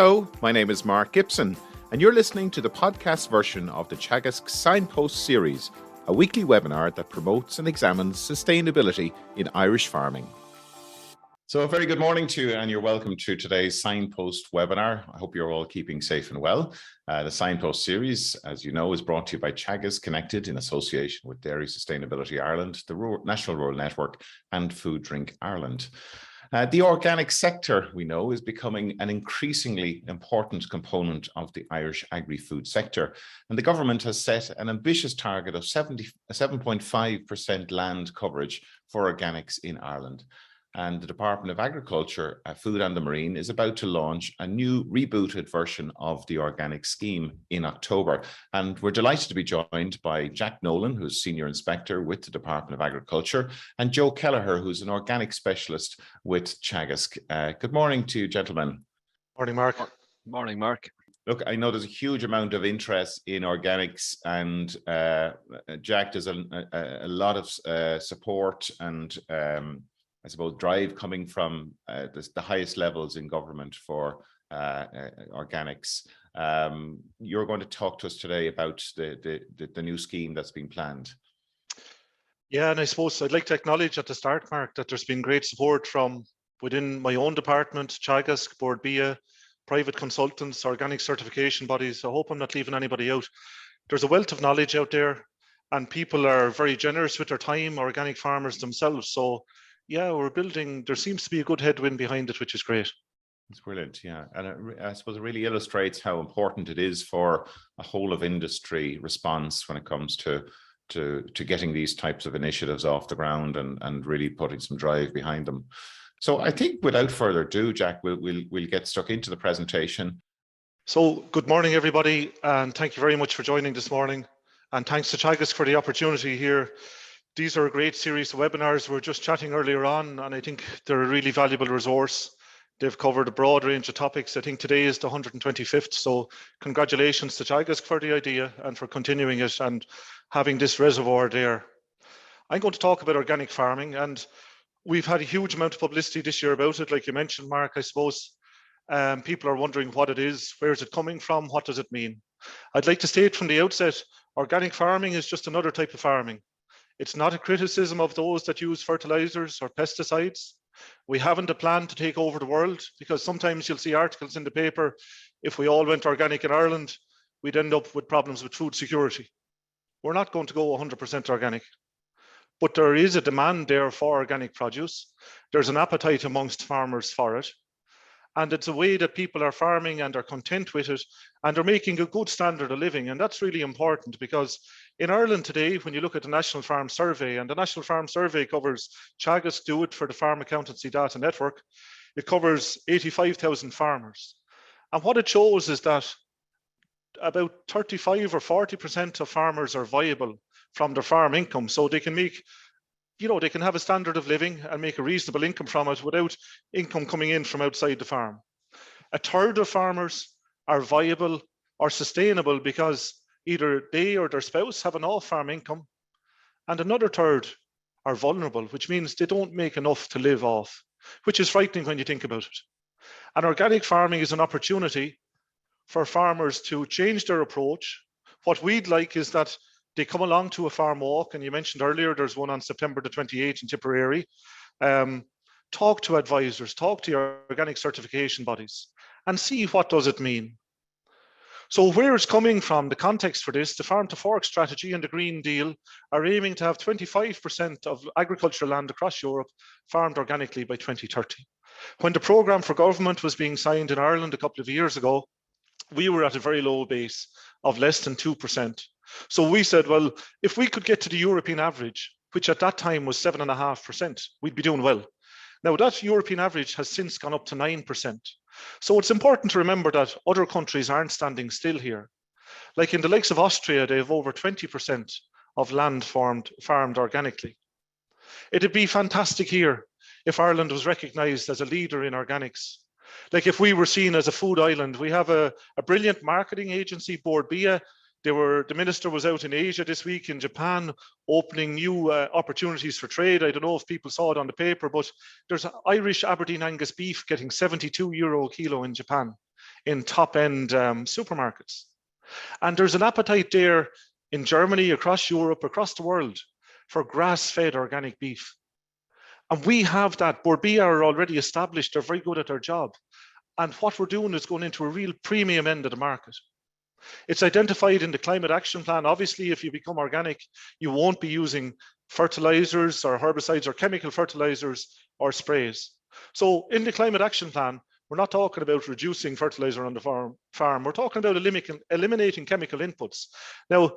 Hello, my name is Mark Gibson, and you're listening to the podcast version of the Teagasc Signpost Series, a weekly webinar that promotes and examines sustainability in Irish farming. So a very good morning to you, and you're welcome to today's Signpost webinar. I hope you're all keeping safe and well. The Signpost Series, as you know, is brought to you by Teagasc Connected in association with Dairy Sustainability Ireland, the National Rural Network, and Food Drink Ireland. The organic sector, we know, is becoming an increasingly important component of the Irish agri-food sector. And the government has set an ambitious target of 7.5% land coverage for organics in Ireland. And the Department of Agriculture, Food and the Marine is about to launch a new rebooted version of the organic scheme in October. And we're delighted to be joined by Jack Nolan, who's Senior Inspector with the Department of Agriculture, and Joe Kelleher, who's an Organic Specialist with Teagasc. Good morning to you, gentlemen. Morning, Mark. Morning, Mark. Look, I know there's a huge amount of interest in organics, and Jack, there's a lot of support and I suppose drive coming from the highest levels in government for organics. You're going to talk to us today about the new scheme that's been planned. Yeah, and I suppose I'd like to acknowledge at the start, Mark, that there's been great support from within my own department, Teagasc, Board BIA, private consultants, organic certification bodies. I hope I'm not leaving anybody out. There's a wealth of knowledge out there, and people are very generous with their time, organic farmers themselves. So yeah, we're building, there seems to be a good headwind behind it, which is great. It's brilliant, yeah. And I suppose it really illustrates how important it is for a whole of industry response when it comes to getting these types of initiatives off the ground and really putting some drive behind them. So I think without further ado, Jack, we'll get stuck into the presentation. So good morning, everybody, and thank you very much for joining this morning. And thanks to Teagasc for the opportunity here. These are a great series of webinars. We were just chatting earlier on, and I think they're a really valuable resource. They've covered a broad range of topics. I think today is the 125th, so congratulations to Teagasc for the idea and for continuing it and having this reservoir there. I'm going to talk about organic farming, and we've had a huge amount of publicity this year about it. Like you mentioned, Mark, I suppose people are wondering what it is, where is it coming from, what does it mean? I'd like to state from the outset, organic farming is just another type of farming. It's not a criticism of those that use fertilizers or pesticides. We haven't a plan to take over the world, because sometimes you'll see articles in the paper, if we all went organic in Ireland, we'd end up with problems with food security. We're not going to go 100% organic, but there is a demand there for organic produce. There's an appetite amongst farmers for it. And it's a way that people are farming and are content with it, and they're making a good standard of living. And that's really important, because in Ireland today, when you look at the National Farm Survey, and the National Farm Survey covers, Teagasc do it for the Farm Accountancy Data Network, it covers 85,000 farmers. And what it shows is that about 35 or 40% of farmers are viable from their farm income. So they can make, they can have a standard of living and make a reasonable income from it without income coming in from outside the farm. A third of farmers are viable or sustainable because either they or their spouse have an off-farm income, and another third are vulnerable, which means they don't make enough to live off, which is frightening when you think about it. And organic farming is an opportunity for farmers to change their approach. What we'd like is that they come along to a farm walk, and you mentioned earlier, there's one on September the 28th in Tipperary. Talk to advisors, talk to your organic certification bodies, and see what does it mean. So where it's coming from, the context for this, the Farm to Fork strategy and the Green Deal are aiming to have 25% of agricultural land across Europe farmed organically by 2030. When the programme for government was being signed in Ireland a couple of years ago, we were at a very low base of less than 2%. So we said, well, if we could get to the European average, which at that time was 7.5%, we'd be doing well. Now that European average has since gone up to 9%. So it's important to remember that other countries aren't standing still here. Like in the likes of Austria, they have over 20% of land farmed organically. It'd be fantastic here if Ireland was recognised as a leader in organics. Like if we were seen as a food island. We have a brilliant marketing agency, Board BIA. The minister was out in Asia this week, in Japan, opening new opportunities for trade. I don't know if people saw it on the paper, but there's Irish Aberdeen Angus beef getting €72 a kilo in Japan. in top-end supermarkets. And there's an appetite there in Germany, across Europe, across the world for grass-fed organic beef. And we have that. Borbia are already established. They're very good at their job. And what we're doing is going into a real premium end of the market. It's identified in the climate action plan. Obviously, if you become organic, you won't be using fertilizers or herbicides or chemical fertilizers or sprays. So in the climate action plan, we're not talking about reducing fertilizer on the farm. We're talking about eliminating chemical inputs. Now,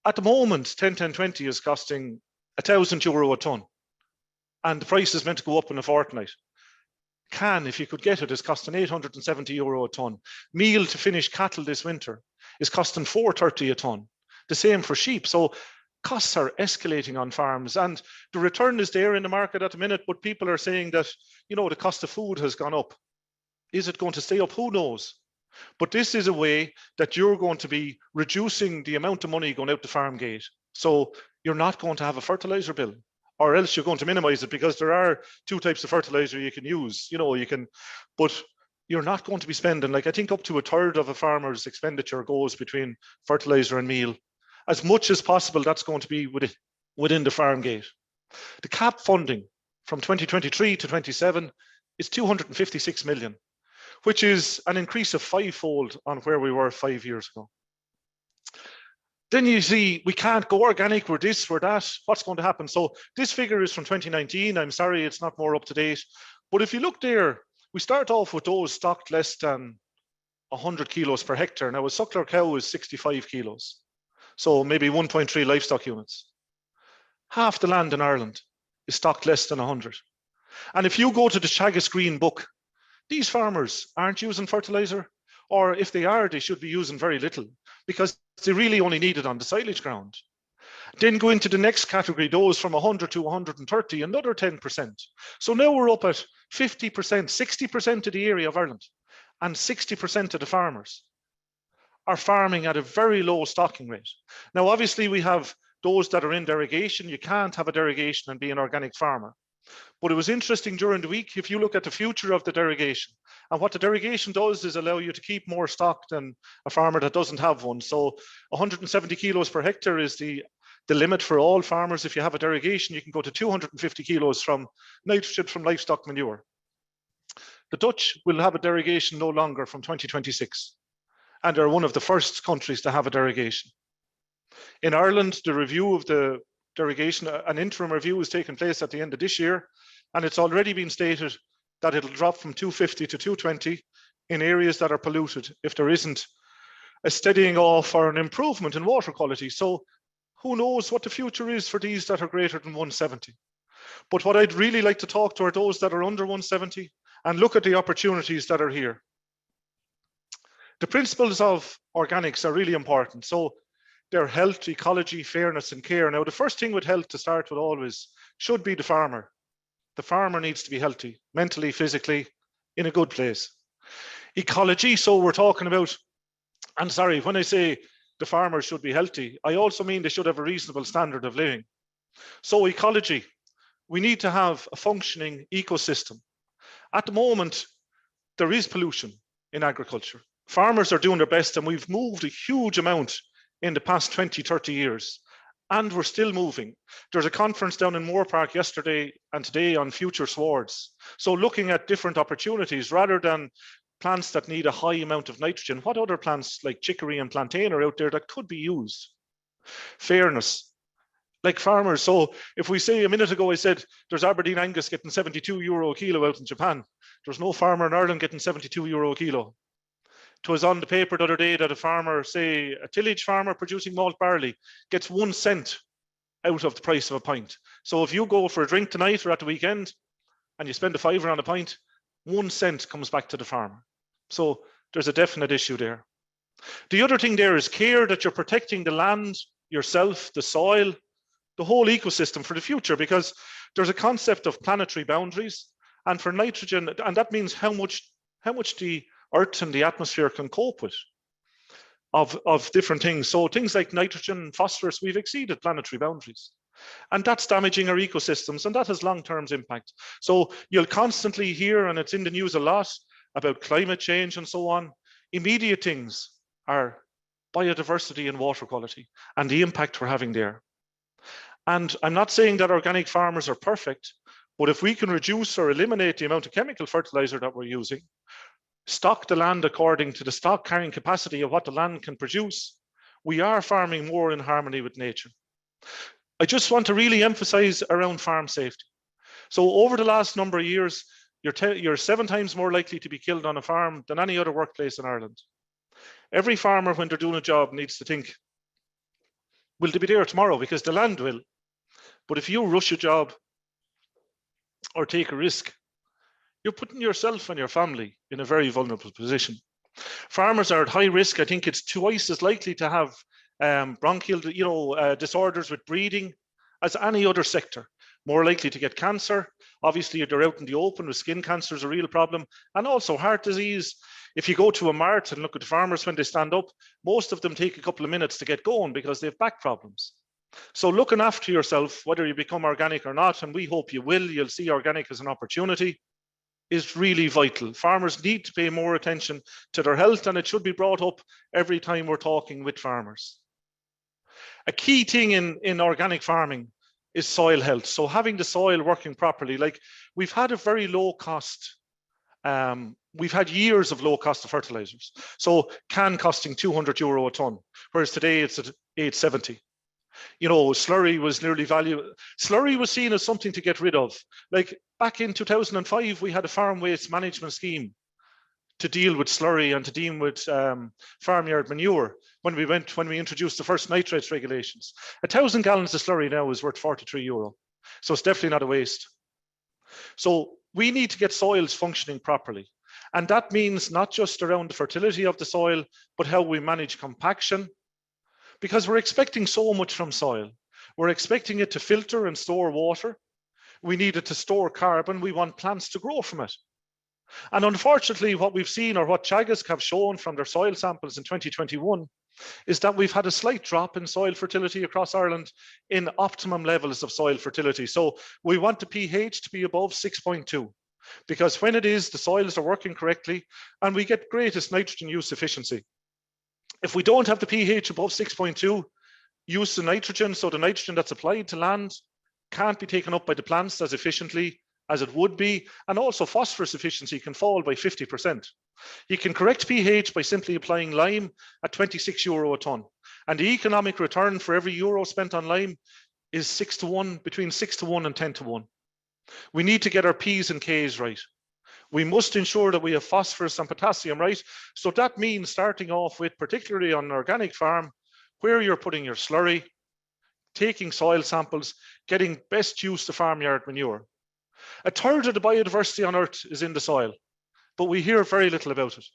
at the moment, 10-10-20 is costing €1,000 a tonne, and the price is meant to go up in a fortnight. Can, if you could get it, is costing €870 a tonne. Meal to finish cattle this winter is costing $430 a tonne. The same for sheep. So costs are escalating on farms, and the return is there in the market at the minute, but people are saying that, you know, the cost of food has gone up. Is it going to stay up? Who knows? But this is a way that you're going to be reducing the amount of money going out the farm gate. So you're not going to have a fertilizer bill, or else you're going to minimize it, because there are two types of fertilizer you can use. You know, you can, but you're not going to be spending, like, I think up to a third of a farmer's expenditure goes between fertilizer and meal. As much as possible, that's going to be within the farm gate. The CAP funding from 2023 to 27 is 256 million, which is an increase of 5-fold on where we were 5 years ago. Then you see, we can't go organic, we're this, we're that, what's going to happen? So this figure is from 2019. I'm sorry, it's not more up to date. But if you look there, we start off with those stocked less than 100 kilos per hectare. Now a suckler cow is 65 kilos. So maybe 1.3 livestock units. Half the land in Ireland is stocked less than 100. And if you go to the Teagasc Green Book, these farmers aren't using fertilizer, or if they are, they should be using very little, because they really only need it on the silage ground. Then go into the next category, those from 100 to 130, another 10%. So now we're up at 50%, 60% of the area of Ireland, and 60% of the farmers are farming at a very low stocking rate. Now, obviously, we have those that are in derogation. You can't have a derogation and be an organic farmer. But it was interesting during the week, if you look at the future of the derogation, and what the derogation does is allow you to keep more stock than a farmer that doesn't have one. So 170 kilos per hectare is the limit for all farmers. If you have a derogation, you can go to 250 kilos from nitrogen from livestock manure. The Dutch will have a derogation no longer from 2026, and they're one of the first countries to have a derogation. In Ireland, the review of the derogation, an interim review is taking place at the end of this year, and it's already been stated that it'll drop from 250 to 220 in areas that are polluted if there isn't a steadying off or an improvement in water quality. So who knows what the future is for these that are greater than 170. But what I'd really like to talk to are those that are under 170 and look at the opportunities that are here. The principles of organics are really important. So they're health, ecology, fairness, and care. Now, the first thing with health to start with always should be the farmer. The farmer needs to be healthy, mentally, physically, in a good place. Ecology, so we're talking about, and sorry, when I say the farmers should be healthy, I also mean they should have a reasonable standard of living. So ecology, we need to have a functioning ecosystem. At the moment, there is pollution in agriculture. Farmers are doing their best, and we've moved a huge amount in the past 20, 30 years, and we're still moving. There's a conference down in Moore Park yesterday and today on future swards. So looking at different opportunities, rather than plants that need a high amount of nitrogen, what other plants like chicory and plantain are out there that could be used? Fairness, like farmers. So if we say a minute ago, I said there's Aberdeen Angus getting €72 a kilo out in Japan. There's no farmer in Ireland getting €72 a kilo. It was on the paper the other day that a farmer, say a tillage farmer producing malt barley, gets 1 cent out of the price of a pint. So if you go for a drink tonight or at the weekend and you spend £5 on a pint, 1 cent comes back to the farmer. So there's a definite issue there. The other thing there is care, that you're protecting the land, yourself, the soil, the whole ecosystem for the future, because there's a concept of planetary boundaries, and for nitrogen, and that means how much the Earth and the atmosphere can cope with of different things. So things like nitrogen, phosphorus, we've exceeded planetary boundaries. And that's damaging our ecosystems, and that has long-term impact. So you'll constantly hear, and it's in the news a lot, about climate change and so on. Immediate things are biodiversity and water quality and the impact we're having there. And I'm not saying that organic farmers are perfect, but if we can reduce or eliminate the amount of chemical fertilizer that we're using, stock the land according to the stock carrying capacity of what the land can produce, we are farming more in harmony with nature. I just want to really emphasize around farm safety. So over the last number of years, you're 7 times more likely to be killed on a farm than any other workplace in Ireland. Every farmer, when they're doing a job, needs to think, will they be there tomorrow? Because the land will. But if you rush a job or take a risk, you're putting yourself and your family in a very vulnerable position. Farmers are at high risk. I think it's twice as likely to have bronchial, disorders with breathing as any other sector. More likely to get cancer. Obviously, they're out in the open with skin cancer is a real problem, and also heart disease. If you go to a mart and look at the farmers when they stand up, most of them take a couple of minutes to get going because they have back problems. So looking after yourself, whether you become organic or not, and we hope you will, you'll see organic as an opportunity, is really vital. Farmers need to pay more attention to their health, and it should be brought up every time we're talking with farmers. A key thing in organic farming is soil health. So having the soil working properly, like we've had a very low cost, we've had years of low cost of fertilizers. So can costing €200 a ton, whereas today it's at 870. Slurry was nearly slurry was seen as something to get rid of. Like back in 2005, we had a farm waste management scheme to deal with slurry and to deal with farmyard manure when we introduced the first nitrates regulations. 1,000 gallons of slurry now is worth €43. So it's definitely not a waste. So we need to get soils functioning properly. And that means not just around the fertility of the soil, but how we manage compaction, because we're expecting so much from soil. We're expecting it to filter and store water. We need it to store carbon. We want plants to grow from it. And unfortunately, what we've seen, or what Teagasc have shown from their soil samples in 2021, is that we've had a slight drop in soil fertility across Ireland in optimum levels of soil fertility. So we want the pH to be above 6.2, because when it is, the soils are working correctly and we get greatest nitrogen use efficiency. If we don't have the pH above 6.2, use of nitrogen, so the nitrogen that's applied to land can't be taken up by the plants as efficiently as it would be, and also phosphorus efficiency can fall by 50%. You can correct pH by simply applying lime at €26 a ton, and the economic return for every euro spent on lime is 6 to 1, between 6 to 1 and 10 to 1. We need to get our P's and K's right. We must ensure that we have phosphorus and potassium right. So that means starting off with, particularly on an organic farm, where you're putting your slurry, taking soil samples, getting best use of farmyard manure. A third of the biodiversity on Earth is in the soil, but we hear very little about it.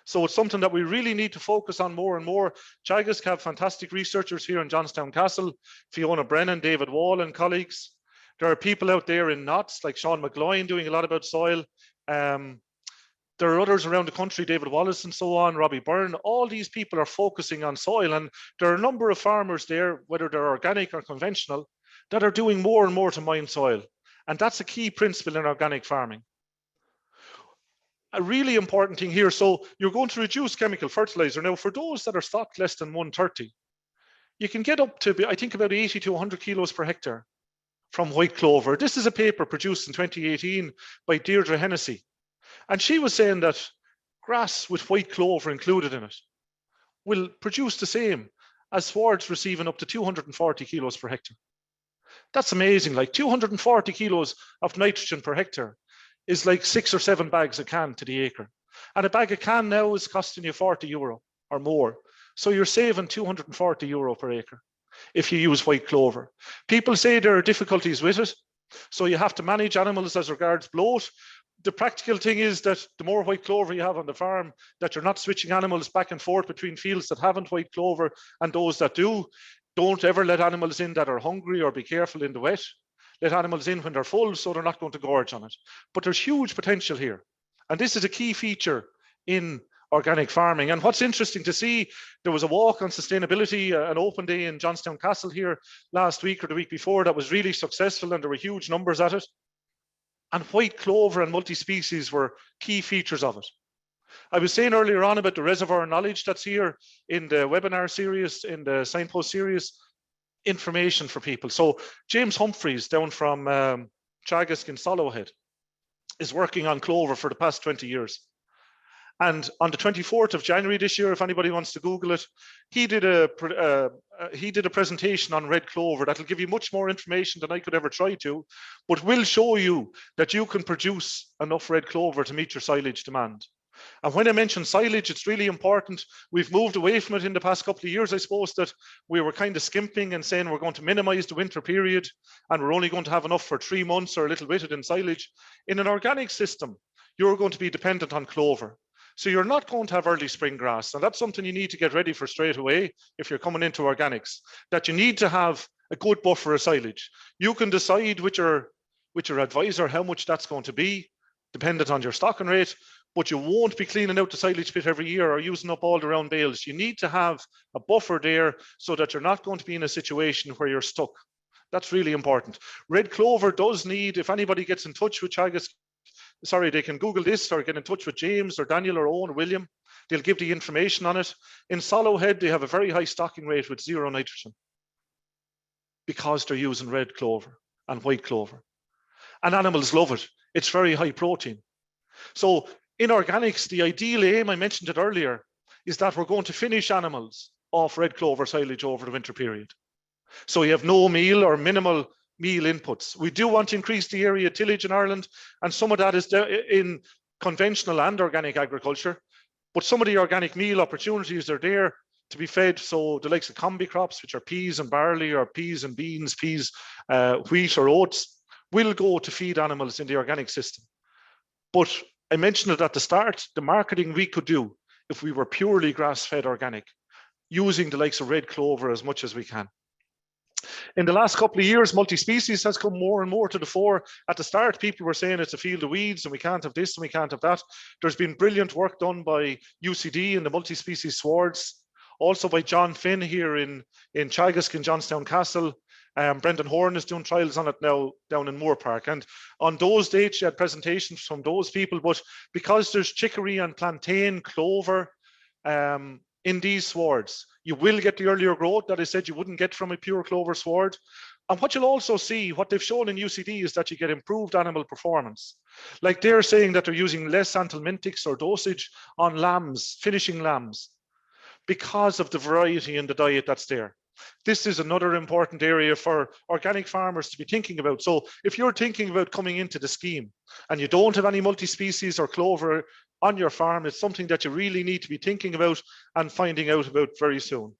So it's something that we really need to focus on more and more. Teagasc have fantastic researchers here in Johnstown Castle, Fiona Brennan, David Wall and colleagues. There are people out there in Notts like Sean McGloin doing a lot about soil. There are others around the country, David Wallace and so on, Robbie Byrne. All these people are focusing on soil, and there are a number of farmers there, whether they're organic or conventional, that are doing more and more to mine soil. And that's a key principle in organic farming. A really important thing here, so you're going to reduce chemical fertilizer. Now, for those that are stocked less than 130, you can get up to, I think, about 80 to 100 kilos per hectare from white clover. This is a paper produced in 2018 by Deirdre Hennessy. And she was saying that grass with white clover included in it will produce the same as swards receiving up to 240 kilos per hectare. That's amazing. Like 240 kilos of nitrogen per hectare is like 6 or 7 bags of can to the acre. And a bag of can now is costing you €40 or more. So you're saving €240 per acre if you use white clover. People say there are difficulties with it. So you have to manage animals as regards bloat. The practical thing is that the more white clover you have on the farm, that you're not switching animals back and forth between fields that haven't white clover and those that do. Don't ever let animals in that are hungry, or be careful in the wet. Let animals in when they're full so they're not going to gorge on it. But there's huge potential here. And this is a key feature in organic farming. And what's interesting to see, there was a walk on sustainability, an open day in Johnstown Castle here last week or the week before that was really successful, and there were huge numbers at it. And white clover and multi-species were key features of it. I was saying earlier on about the reservoir knowledge that's here in the webinar series, in the Signpost series, information for people. So James Humphreys down from Teagasc in Hollowhead is working on clover for the past 20 years. And on the 24th of January this year, if anybody wants to Google it, he did a presentation on red clover that'll give you much more information than I could ever try to, but will show you that you can produce enough red clover to meet your silage demand. And when I mention silage, it's really important. We've moved away from it in the past couple of years, I suppose, that we were kind of skimping and saying we're going to minimize the winter period and we're only going to have enough for 3 months or a little bit in silage. In an organic system, you're going to be dependent on clover. So you're not going to have early spring grass. And that's something you need to get ready for straight away if you're coming into organics, that you need to have a good buffer of silage. You can decide with your advisor how much that's going to be, dependent on your stocking rate, but you won't be cleaning out the silage pit every year or using up all the round bales. You need to have a buffer there so that you're not going to be in a situation where you're stuck. That's really important. Red clover does need, if anybody gets in touch with Teagasc, they can Google this or get in touch with James or Daniel or Owen or William. They'll give the information on it. In Hollowhead, they have a very high stocking rate with 0 nitrogen because they're using red clover and white clover. And animals love it. It's very high protein. So in organics, the ideal aim, I mentioned it earlier, is that we're going to finish animals off red clover silage over the winter period. So you have no meal or minimal meal inputs. We do want to increase the area tillage in Ireland, and some of that is in conventional and organic agriculture, but some of the organic meal opportunities are there to be fed. So the likes of combi crops, which are peas and barley or peas and beans, peas, wheat or oats, will go to feed animals in the organic system. But I mentioned it at the start, the marketing we could do if we were purely grass-fed organic, using the likes of red clover as much as we can. In the last couple of years, multi-species has come more and more to the fore. At the start, people were saying it's a field of weeds and we can't have this and we can't have that. There's been brilliant work done by UCD in the multi-species swards, also by John Finn here in Teagasc in Johnstown Castle. Brendan Horn is doing trials on it now down in Moore Park. And on those dates, you had presentations from those people, but because there's chicory and plantain, clover, in these swards, you will get the earlier growth that I said you wouldn't get from a pure clover sward. And what you'll also see, what they've shown in UCD, is that you get improved animal performance. Like they're saying that they're using less anthelmintics or dosage on lambs, finishing lambs, because of the variety in the diet that's there. This is another important area for organic farmers to be thinking about. So if you're thinking about coming into the scheme and you don't have any multi-species or clover on your farm, it's something that you really need to be thinking about and finding out about very soon.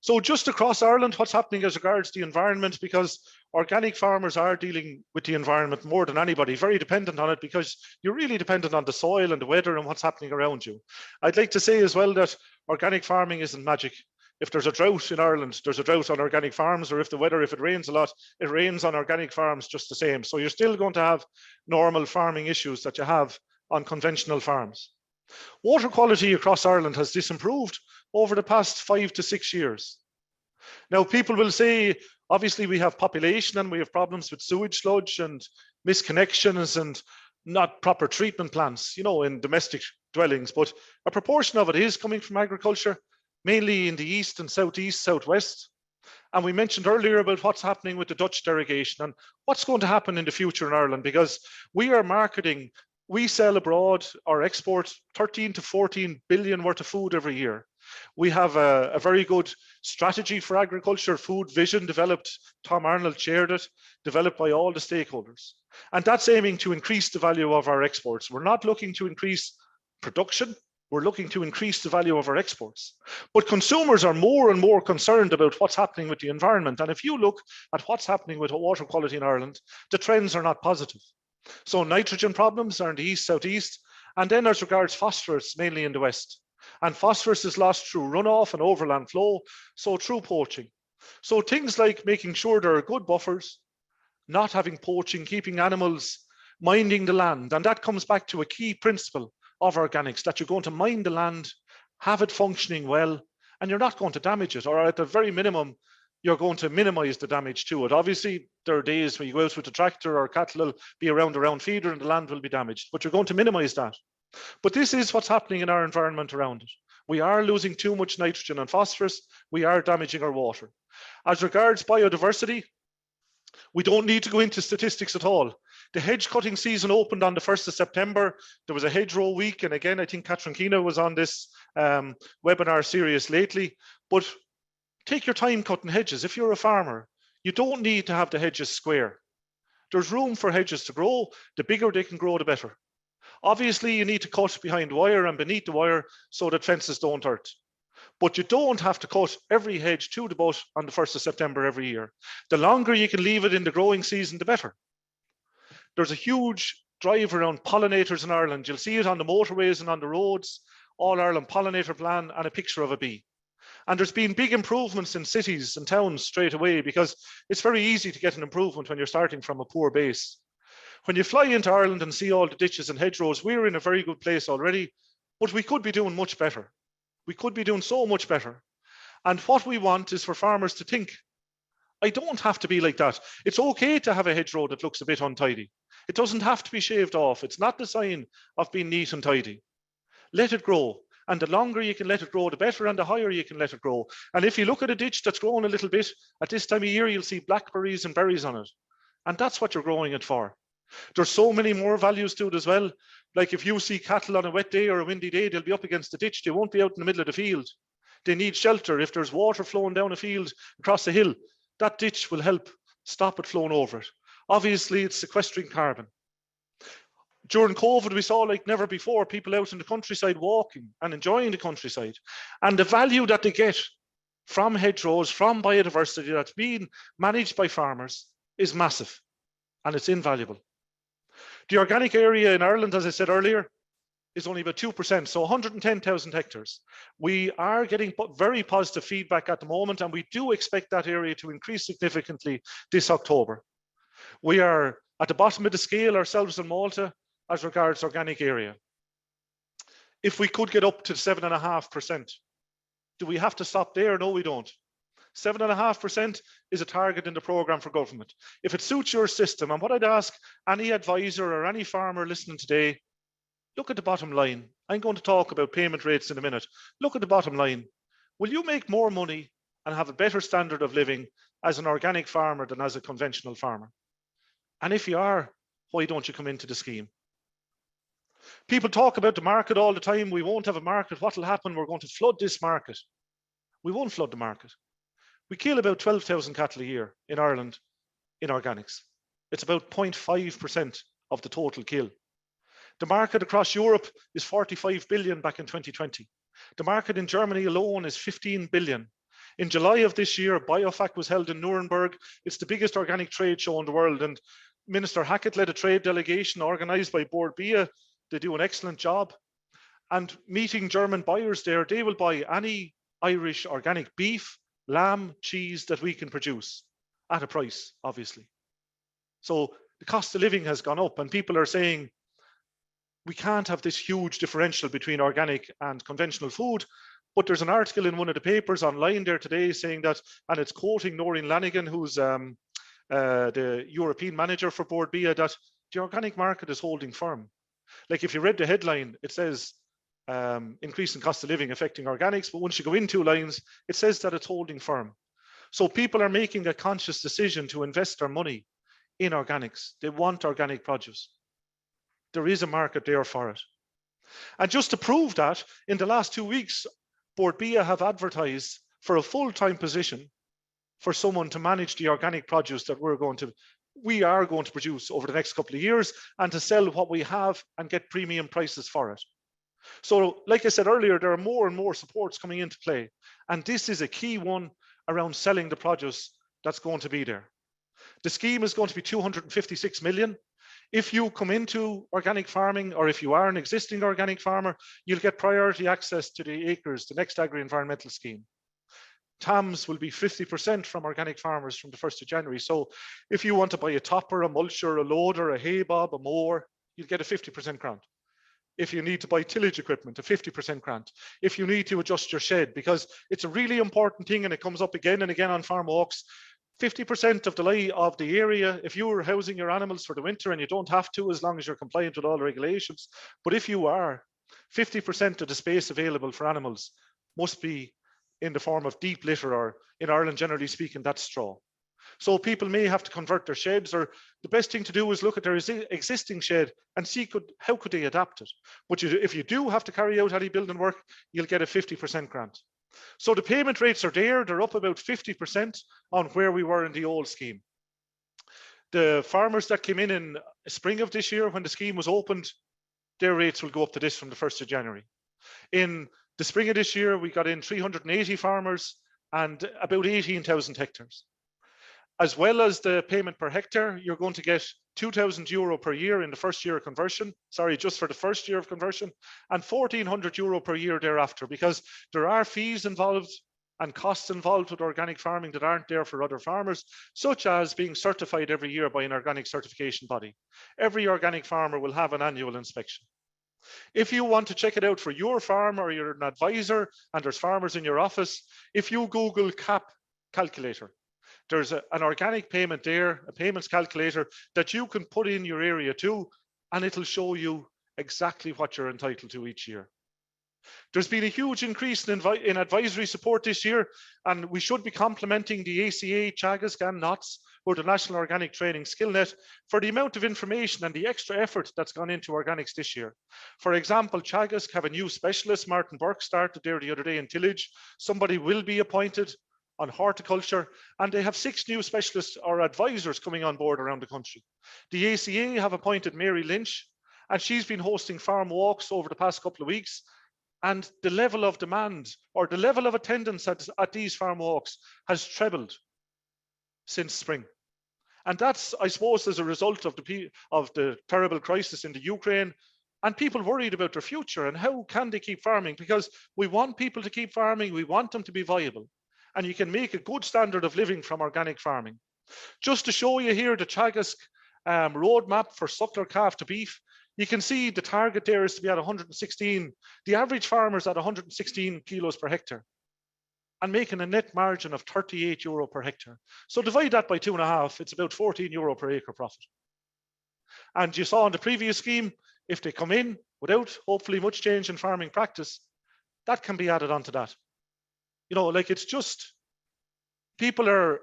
So just across Ireland, what's happening as regards the environment, because organic farmers are dealing with the environment more than anybody, very dependent on it, because you're really dependent on the soil and the weather and what's happening around you. I'd like to say as well that organic farming isn't magic. If there's a drought in Ireland, there's a drought on organic farms, or if it rains a lot, it rains on organic farms just the same. So you're still going to have normal farming issues that you have on conventional farms. Water quality across Ireland has disimproved over the past 5 to 6 years. Now, people will say, obviously we have population and we have problems with sewage sludge and misconnections and not proper treatment plants, in domestic dwellings, but a proportion of it is coming from agriculture, mainly in the east and southeast, southwest. And we mentioned earlier about what's happening with the Dutch derogation and what's going to happen in the future in Ireland, because we sell abroad or export 13 to 14 billion worth of food every year. We have a very good strategy for agriculture, food vision developed, Tom Arnold chaired it, developed by all the stakeholders. And that's aiming to increase the value of our exports. We're not looking to increase production, we're looking to increase the value of our exports. But consumers are more and more concerned about what's happening with the environment. And if you look at what's happening with water quality in Ireland, the trends are not positive. So nitrogen problems are in the east, southeast, and then as regards phosphorus, mainly in the west. And phosphorus is lost through runoff and overland flow, so through poaching. So things like making sure there are good buffers, not having poaching, keeping animals, minding the land. And that comes back to a key principle of organics, that you're going to mind the land, have it functioning well, and you're not going to damage it, or at the very minimum, you're going to minimize the damage to it. Obviously, there are days when you go out with a tractor or cattle will be around feeder and the land will be damaged, but you're going to minimize that. But this is what's happening in our environment around it. We are losing too much nitrogen and phosphorus. We are damaging our water. As regards biodiversity, we don't need to go into statistics at all. The hedge cutting season opened on the 1st of September. There was a hedgerow week. And again, I think Catherine Keena was on this webinar series lately. But take your time cutting hedges. If you're a farmer, you don't need to have the hedges square. There's room for hedges to grow. The bigger they can grow, the better. Obviously, you need to cut behind wire and beneath the wire so that fences don't hurt. But you don't have to cut every hedge to the butt on the 1st of September every year. The longer you can leave it in the growing season, the better. There's a huge drive around pollinators in Ireland. You'll see it on the motorways and on the roads, All Ireland Pollinator Plan and a picture of a bee. And there's been big improvements in cities and towns straight away because it's very easy to get an improvement when you're starting from a poor base. When you fly into Ireland and see all the ditches and hedgerows, we're in a very good place already, but we could be doing much better. We could be doing so much better. And what we want is for farmers to think, I don't have to be like that. It's okay to have a hedgerow that looks a bit untidy. It doesn't have to be shaved off. It's not the sign of being neat and tidy. Let it grow. And the longer you can let it grow, the better, and the higher you can let it grow. And if you look at a ditch that's growing a little bit, at this time of year, you'll see blackberries and berries on it. And that's what you're growing it for. There's so many more values to it as well. Like if you see cattle on a wet day or a windy day, they'll be up against the ditch. They won't be out in the middle of the field. They need shelter. If there's water flowing down a field across a hill, that ditch will help stop it flowing over it. Obviously, it's sequestering carbon. During COVID, we saw like never before people out in the countryside walking and enjoying the countryside. And the value that they get from hedgerows, from biodiversity that's being managed by farmers is massive, and it's invaluable. The organic area in Ireland, as I said earlier, is only about 2%, so 110,000 hectares. We are getting very positive feedback at the moment, and we do expect that area to increase significantly this October. We are at the bottom of the scale ourselves in Malta as regards organic area. If we could get up to 7.5%, do we have to stop there? No, we don't. 7.5% is a target in the programme for government. If it suits your system, and what I'd ask any advisor or any farmer listening today, look at the bottom line. I'm going to talk about payment rates in a minute. Look at the bottom line. Will you make more money and have a better standard of living as an organic farmer than as a conventional farmer? And if you are, why don't you come into the scheme? People talk about the market all the time. We won't have a market. What will happen? We're going to flood this market. We won't flood the market. We kill about 12,000 cattle a year in Ireland in organics. It's about 0.5% of the total kill. The market across Europe is 45 billion back in 2020. The market in Germany alone is 15 billion. In July of this year, Biofac was held in Nuremberg. It's the biggest organic trade show in the world. And Minister Hackett led a trade delegation organized by Board BIA. They do an excellent job. And meeting German buyers there, they will buy any Irish organic beef, lamb, cheese that we can produce at a price, obviously. So the cost of living has gone up, and people are saying, we can't have this huge differential between organic and conventional food. But there's an article in one of the papers online there today saying that, and it's quoting Noreen Lanigan, who's the European manager for Board BIA, that the organic market is holding firm. Like if you read the headline, it says increase in cost of living affecting organics, but once you go in 2 lines, it says that it's holding firm. So people are making a conscious decision to invest their money in organics. They want organic produce. There is a market there for it. And just to prove that, in the last 2 weeks, Board BIA have advertised for a full-time position for someone to manage the organic produce that we are going to produce over the next couple of years, and to sell what we have and get premium prices for it. So like I said earlier, there are more and more supports coming into play. And this is a key one around selling the produce that's going to be there. The scheme is going to be 256 million. If you come into organic farming, or if you are an existing organic farmer, you'll get priority access to the acres, the next agri-environmental scheme. TAMs will be 50% from organic farmers from the 1st of January. So if you want to buy a topper, a mulcher, a loader, a hay bob, a mower, you'll get a 50% grant. If you need to buy tillage equipment, a 50% grant. If you need to adjust your shed, because it's a really important thing, and it comes up again and again on farm walks, 50% of the area, if you were housing your animals for the winter, and you don't have to as long as you're compliant with all the regulations, but if you are, 50% of the space available for animals must be in the form of deep litter, or in Ireland, generally speaking, that's straw. So people may have to convert their sheds, or the best thing to do is look at their existing shed and see how could they adapt it. But if you do have to carry out any building work, you'll get a 50% grant. So the payment rates are there. They're up about 50% on where we were in the old scheme. The farmers that came in spring of this year, when the scheme was opened, their rates will go up to this from the 1st of January. In the spring of this year, we got in 380 farmers and about 18,000 hectares. As well as the payment per hectare, you're going to get €2,000 per year in the first year of conversion, just for the first year of conversion, and €1,400 per year thereafter, because there are fees involved and costs involved with organic farming that aren't there for other farmers, such as being certified every year by an organic certification body. Every organic farmer will have an annual inspection. If you want to check it out for your farm, or you're an advisor and there's farmers in your office, if you Google CAP calculator, there's an organic payment there, a payments calculator that you can put in your area too, and it'll show you exactly what you're entitled to each year. There's been a huge increase in advisory support this year, and we should be complimenting the ACA, Teagasc and NOTS, or the National Organic Training SkillNet, for the amount of information and the extra effort that's gone into organics this year. For example, Teagasc have a new specialist, Martin Burke, started there the other day in tillage. Somebody will be appointed on horticulture, and they have 6 new specialists or advisors coming on board around the country. The ACA have appointed Mary Lynch, and she's been hosting farm walks over the past couple of weeks. And the level of demand, or the level of attendance at these farm walks, has trebled since spring. And that's, I suppose, as a result of the terrible crisis in the Ukraine, and people worried about their future and how can they keep farming, because we want people to keep farming, we want them to be viable, and you can make a good standard of living from organic farming. Just to show you here the Teagasc roadmap for suckler calf to beef, you can see the target there is to be at 116. The average farmer is at 116 kilos per hectare and making a net margin of €38 per hectare. So divide that by 2.5, it's about €14 per acre profit. And you saw in the previous scheme, if they come in without hopefully much change in farming practice, that can be added onto that. You know, like, it's just, they're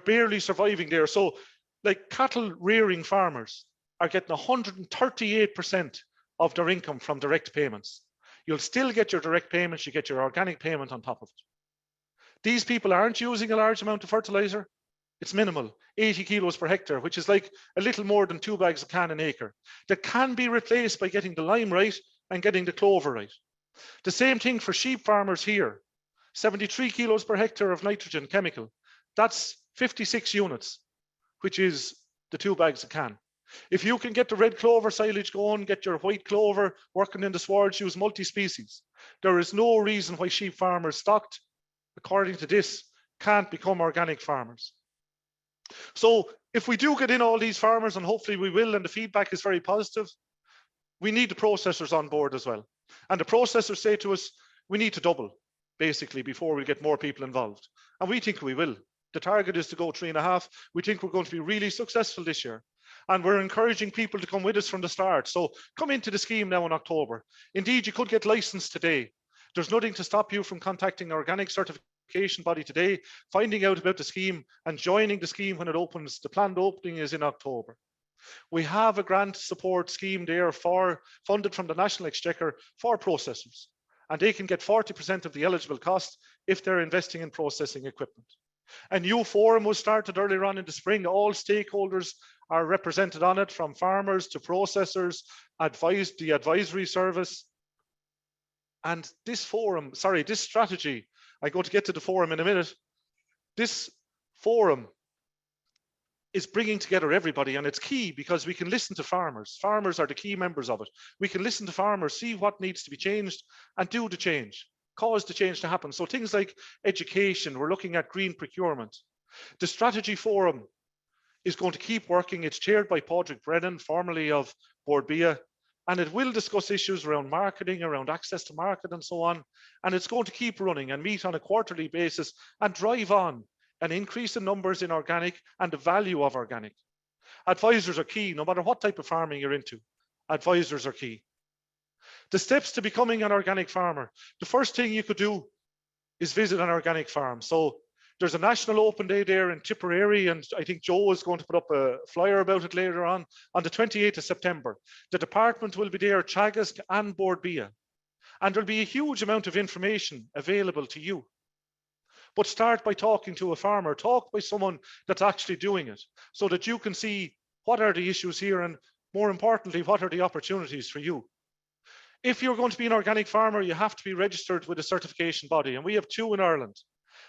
barely surviving there. So like cattle rearing farmers are getting 138% of their income from direct payments. You'll still get your direct payments, you get your organic payment on top of it. These people aren't using a large amount of fertilizer. It's minimal, 80 kilos per hectare, which is like a little more than 2 bags of can an acre. That can be replaced by getting the lime right and getting the clover right. The same thing for sheep farmers here, 73 kilos per hectare of nitrogen chemical. That's 56 units, which is the 2 bags of can. If you can get the red clover silage going, get your white clover working in the swards, use multi-species, there is no reason why sheep farmers stocked, according to this, can't become organic farmers. So if we do get in all these farmers, and hopefully we will, and the feedback is very positive, we need the processors on board as well. And the processors say to us, we need to double, basically, before we get more people involved. And we think we will. The target is to go 3.5. We think we're going to be really successful this year. And we're encouraging people to come with us from the start. So come into the scheme now in October. Indeed, you could get licensed today. There's nothing to stop you from contacting an organic certification body today, finding out about the scheme and joining the scheme when it opens. The planned opening is in October. We have a grant support scheme there funded from the National Exchequer for processors, and they can get 40% of the eligible cost if they're investing in processing equipment. A new forum was started earlier on in the spring. All stakeholders are represented on it, from farmers to processors, the advisory service. And this forum, this strategy, I'm going to get to the forum in a minute. This forum is bringing together everybody, and it's key because we can listen to farmers. Farmers are the key members of it. We can listen to farmers, see what needs to be changed, and do the change, cause the change to happen. So things like education, we're looking at green procurement. The strategy forum is going to keep working. It's chaired by Padraig Brennan, formerly of Board Bia, and it will discuss issues around marketing, around access to market and so on. And it's going to keep running and meet on a quarterly basis and drive on an increase in numbers in organic and the value of organic. Advisors are key, no matter what type of farming you're into. Advisors are key. The steps to becoming an organic farmer. The first thing you could do is visit an organic farm. So there's a national open day there in Tipperary, and I think Joe is going to put up a flyer about it later on the 28th of September. The department will be there, Teagasc and Board Bia, and there'll be a huge amount of information available to you. But start by talking to a farmer, talk by someone that's actually doing it, so that you can see what are the issues here, and more importantly, what are the opportunities for you. If you're going to be an organic farmer, you have to be registered with a certification body, and we have two in Ireland,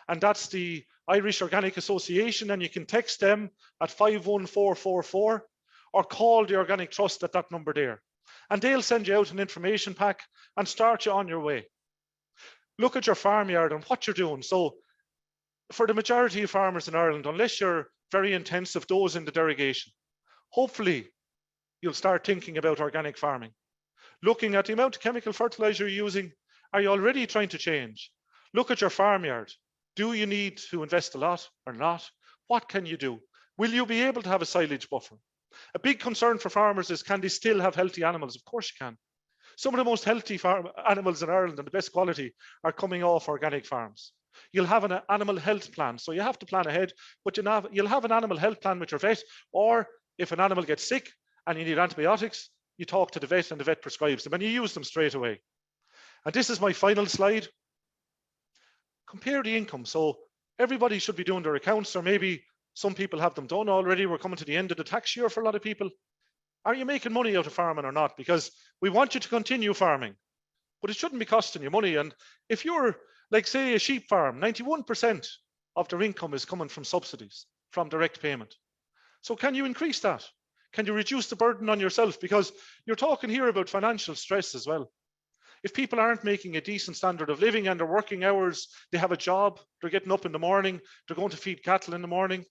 and that's the Irish Organic Association, and you can text them at 51444 or call the Organic Trust at that number there, and they'll send you out an information pack and start you on your way. Look at your farmyard and what you're doing. So for the majority of farmers in Ireland, unless you're very intensive, those in the derogation, hopefully you'll start thinking about organic farming. Looking at the amount of chemical fertilizer you're using, are you already trying to change? Look at your farmyard. Do you need to invest a lot or not? What can you do? Will you be able to have a silage buffer? A big concern for farmers is, can they still have healthy animals? Of course you can. Some of the most healthy animals in Ireland and the best quality are coming off organic farms. You'll have an animal health plan, so you have to plan ahead, but you'll have an animal health plan with your vet, or if an animal gets sick and you need antibiotics, you talk to the vet and the vet prescribes them and you use them straight away. And this is my final slide. Compare the income. So everybody should be doing their accounts, or maybe some people have them done already. We're coming to the end of the tax year for a lot of people. Are you making money out of farming or not? Because we want you to continue farming, but it shouldn't be costing you money. And if you're like, say, a sheep farm, 91% of their income is coming from subsidies, from direct payment. So can you increase that? Can you reduce the burden on yourself? Because you're talking here about financial stress as well. If people aren't making a decent standard of living and they're working hours, they have a job, they're getting up in the morning, they're going to feed cattle in the morning,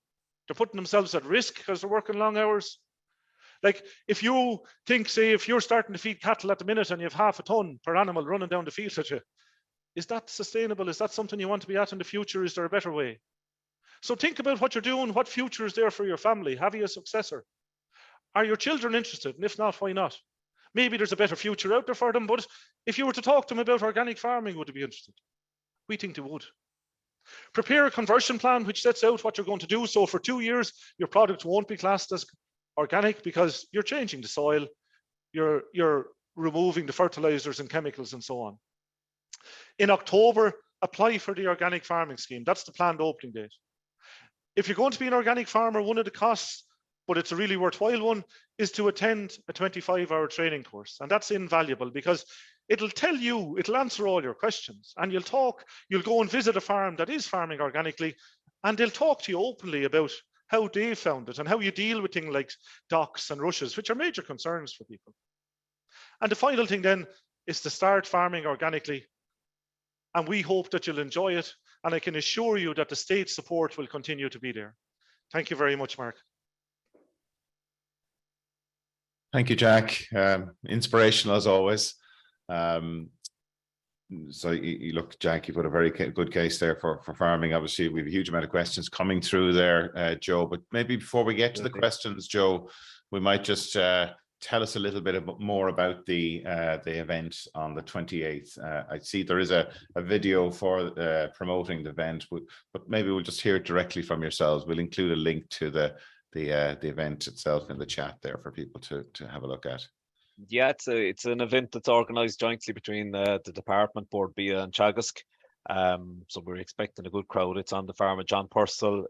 they're putting themselves at risk because they're working long hours. Like, if you think, say, if you're starting to feed cattle at the minute and you have half a ton per animal running down the field at you, is that sustainable? Is that something you want to be at in the future? Is there a better way? So think about what you're doing. What future is there for your family? Have you a successor? Are your children interested? And if not, why not? Maybe there's a better future out there for them, but if you were to talk to them about organic farming, would they be interested? We think they would. Prepare a conversion plan which sets out what you're going to do. So for 2 years, your product won't be classed as organic because you're changing the soil, you're removing the fertilizers and chemicals and so on. In October, apply for the organic farming scheme. That's the planned opening date. If you're going to be an organic farmer, one of the costs, but it's a really worthwhile one, is to attend a 25-hour training course. And that's invaluable because it'll tell you, it'll answer all your questions, and you'll go and visit a farm that is farming organically, and they'll talk to you openly about how they found it and how you deal with things like docks and rushes, which are major concerns for people. And the final thing then is to start farming organically. And we hope that you'll enjoy it. And I can assure you that the state support will continue to be there. Thank you very much, Mark. Thank you, Jack. Inspirational as always. So you look, Jack, you put a very good case there for farming. Obviously, we have a huge amount of questions coming through there, Joe. But maybe before we get to the questions, Joe, we might just tell us a little bit more about the event on the 28th. I see there is a video for promoting the event, but maybe we'll just hear it directly from yourselves. We'll include a link to the event itself in the chat there for people to have a look at. Yeah, it's an event that's organised jointly between the department, Board Bia and Teagasc. So we're expecting a good crowd. It's on the farm of John Purcell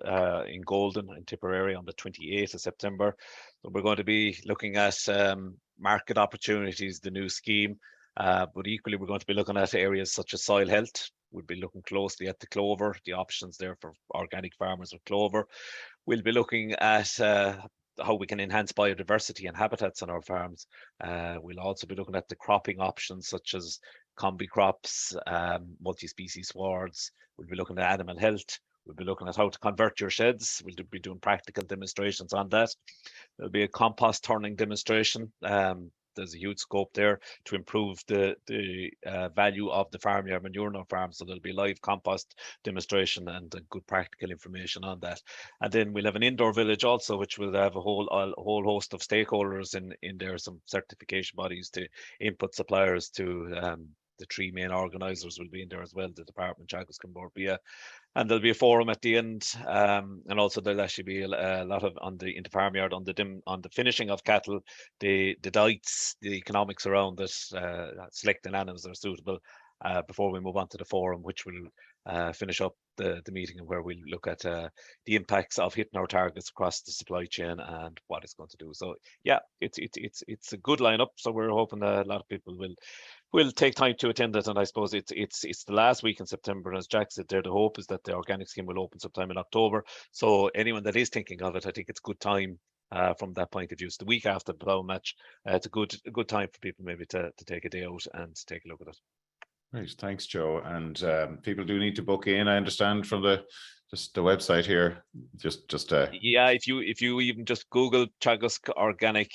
in Golden in Tipperary on the 28th of September. So we're going to be looking at market opportunities, the new scheme, but equally we're going to be looking at areas such as soil health. We'll be looking closely at the clover, the options there for organic farmers with clover. We'll be looking at how we can enhance biodiversity and habitats on our farms. We'll also be looking at the cropping options such as combi crops, multi-species swards. We'll be looking at animal health. We'll be looking at how to convert your sheds. We'll be doing practical demonstrations on that. There'll be a compost turning demonstration. there's a huge scope there to improve the value of the farmyard manure on our farm. So there'll be live compost demonstration and good practical information on that. And then we'll have an indoor village also, which will have a whole host of stakeholders in there, some certification bodies to input suppliers to the three main organisers will be in there as well, the department, Teagasc and Board Bia. And there'll be a forum at the end, and also there'll actually be a lot of in the farmyard on the finishing of cattle, the diets, the economics around it, selecting animals that are suitable before we move on to the forum, which will finish up the meeting, and where we'll look at the impacts of hitting our targets across the supply chain and what it's going to do. So yeah, it's a good lineup. So we're hoping that a lot of people will take time to attend it, and I suppose it's the last week in September. And as Jack said there, the hope is that the organic scheme will open sometime in October. So anyone that is thinking of it, I think it's good time from that point of view. It's the week after the plough match. It's a good time for people maybe to take a day out and take a look at it. Great, thanks, Joe. And people do need to book in, I understand, from the website here. Yeah, if you even just Google Teagasc Organic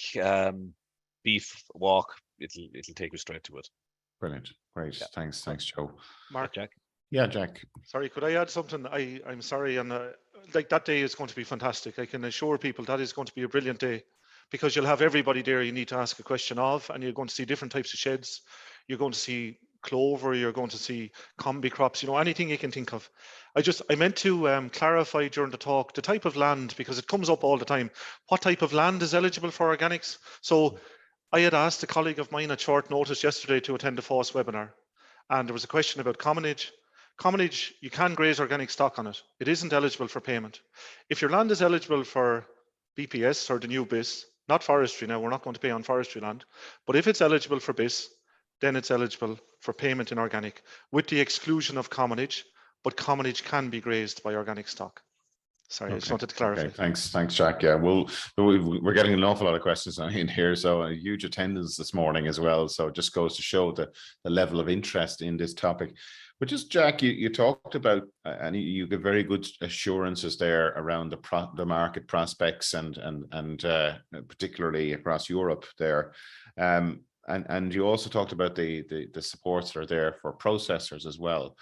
Beef Walk, it'll take you straight to it. Brilliant, great. Yeah. Thanks, Joe. Mark, Jack. Yeah, Jack. Sorry, could I add something? I'm sorry, and like that day is going to be fantastic. I can assure people that is going to be a brilliant day, because you'll have everybody there you need to ask a question of, and you're going to see different types of sheds. You're going to see clover, you're going to see combi crops, anything you can think of. I meant to clarify during the talk the type of land, because it comes up all the time. What type of land is eligible for organics? So I had asked a colleague of mine at short notice yesterday to attend a FOSS webinar, and there was a question about commonage. Commonage, you can graze organic stock on it. It isn't eligible for payment. If your land is eligible for BPS or the new BIS, not forestry now, we're not going to pay on forestry land, but if it's eligible for BIS, then it's eligible for payment in organic, with the exclusion of commonage, but commonage can be grazed by organic stock. Sorry, I just wanted to clarify. Okay, thanks, Jack. Yeah, we're getting an awful lot of questions in here, so a huge attendance this morning as well. So it just goes to show the level of interest in this topic. But just, Jack, you talked about, and you give very good assurances there around the market prospects and particularly across Europe there. And you also talked about the supports that are there for processors as well.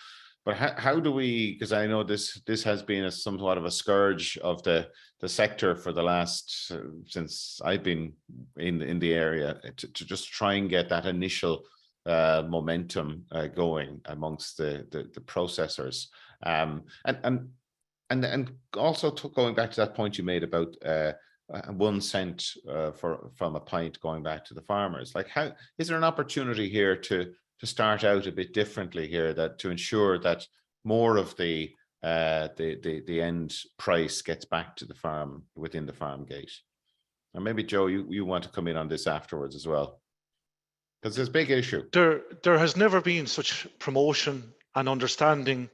But how do we, because I know this has been somewhat of a scourge of the sector for the last, since I've been in the area, to just try and get that initial momentum going amongst the processors. And also going back to that point you made about 1 cent from a pint going back to the farmers. Like, how is there an opportunity here to start out a bit differently here, that to ensure that more of the end price gets back to the farm within the farm gate? And maybe Joe, you want to come in on this afterwards as well, because there's a big issue. There has never been such promotion and understanding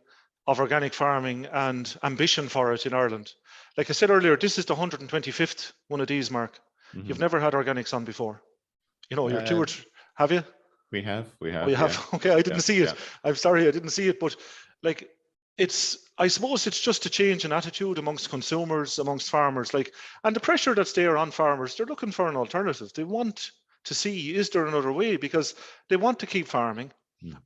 of organic farming and ambition for it in Ireland. Like I said earlier, this is the 125th one of these, Mark. Mm-hmm. You've never had organics on before. You're two or three, have you? We have. Oh, you have? Yeah. Okay, I didn't see it. Yeah. I'm sorry, I didn't see it. But like, I suppose it's just a change in attitude amongst consumers, amongst farmers. Like, and the pressure that's there on farmers, they're looking for an alternative. They want to see, is there another way? Because they want to keep farming.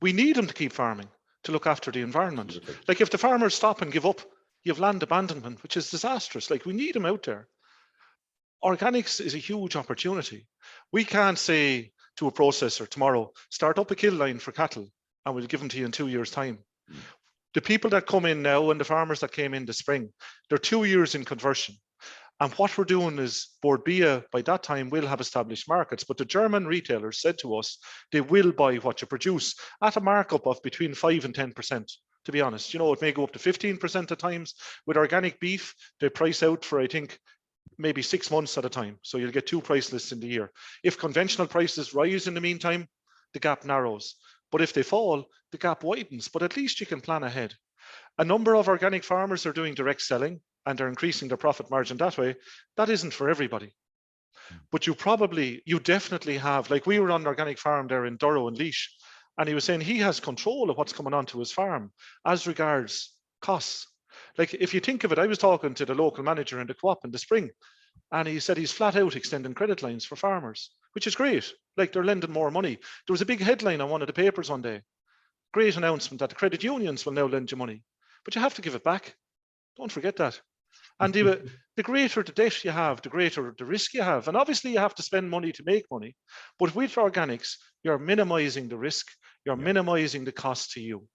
We need them to keep farming to look after the environment. Absolutely. Like, if the farmers stop and give up, you have land abandonment, which is disastrous. Like, we need them out there. Organics is a huge opportunity. We can't say to a processor tomorrow, start up a kill line for cattle and we'll give them to you in 2 years' time. The people that come in now and the farmers that came in the spring, they're 2 years in conversion. And what we're doing is, Board Bia by that time will have established markets, but the German retailers said to us, they will buy what you produce at a markup of between 5 and 10%. To be honest, it may go up to 15% at times. With organic beef, they price out for, I think, maybe 6 months at a time. So you'll get 2 price lists in the year. If conventional prices rise in the meantime, the gap narrows. But if they fall, the gap widens. But at least you can plan ahead. A number of organic farmers are doing direct selling and they're increasing their profit margin that way. That isn't for everybody. But you definitely have, like, we were on an organic farm there in Durrow and Laois, and he was saying he has control of what's coming onto his farm as regards costs. Like, if you think of it, I was talking to the local manager in the co-op in the spring, and he said he's flat out extending credit lines for farmers which is great. Like, they're lending more money. There was a big headline on one of the papers one day. Great announcement that the credit unions will now lend you money, but you have to give it back. Don't forget that. And the greater the debt you have, the greater the risk you have. And obviously you have to spend money to make money. But with organics, you're minimizing the risk. You're minimizing the cost to you.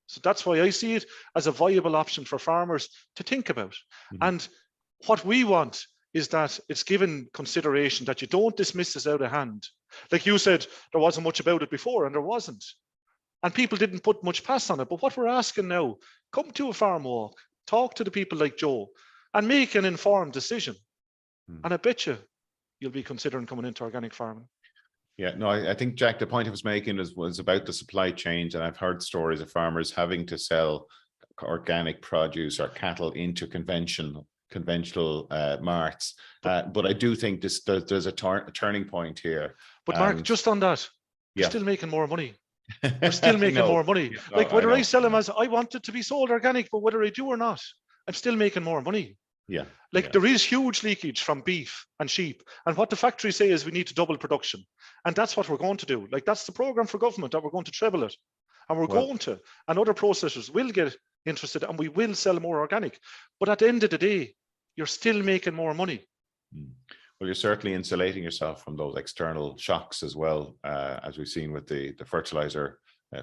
So that's why I see it as a viable option for farmers to think about. And what we want is that it's given consideration, that you don't dismiss this out of hand. Like you said, there wasn't much about it before, and there wasn't. And people didn't put much pass on it. But what we're asking now, come to a farm walk, talk to the people like Joe, and make an informed decision. And I bet you'll be considering coming into organic farming. Yeah, no, I think, Jack, the point I was making was about the supply chain. And I've heard stories of farmers having to sell organic produce or cattle into conventional marts. But I do think there's a turning point here. But Mark, just on that, you're still making more money. We're still making more money. Like, whether I sell them as I want it to be sold organic, but whether I do or not, I'm still making more money. Yeah. Like, there is huge leakage from beef and sheep. And what the factories say is we need to double production. And that's what we're going to do. Like, that's the program for government, that we're going to treble it. And we're going to, and other processors will get interested, and we will sell more organic. But at the end of the day, you're still making more money. Well, you're certainly insulating yourself from those external shocks as well, as we've seen with the fertilizer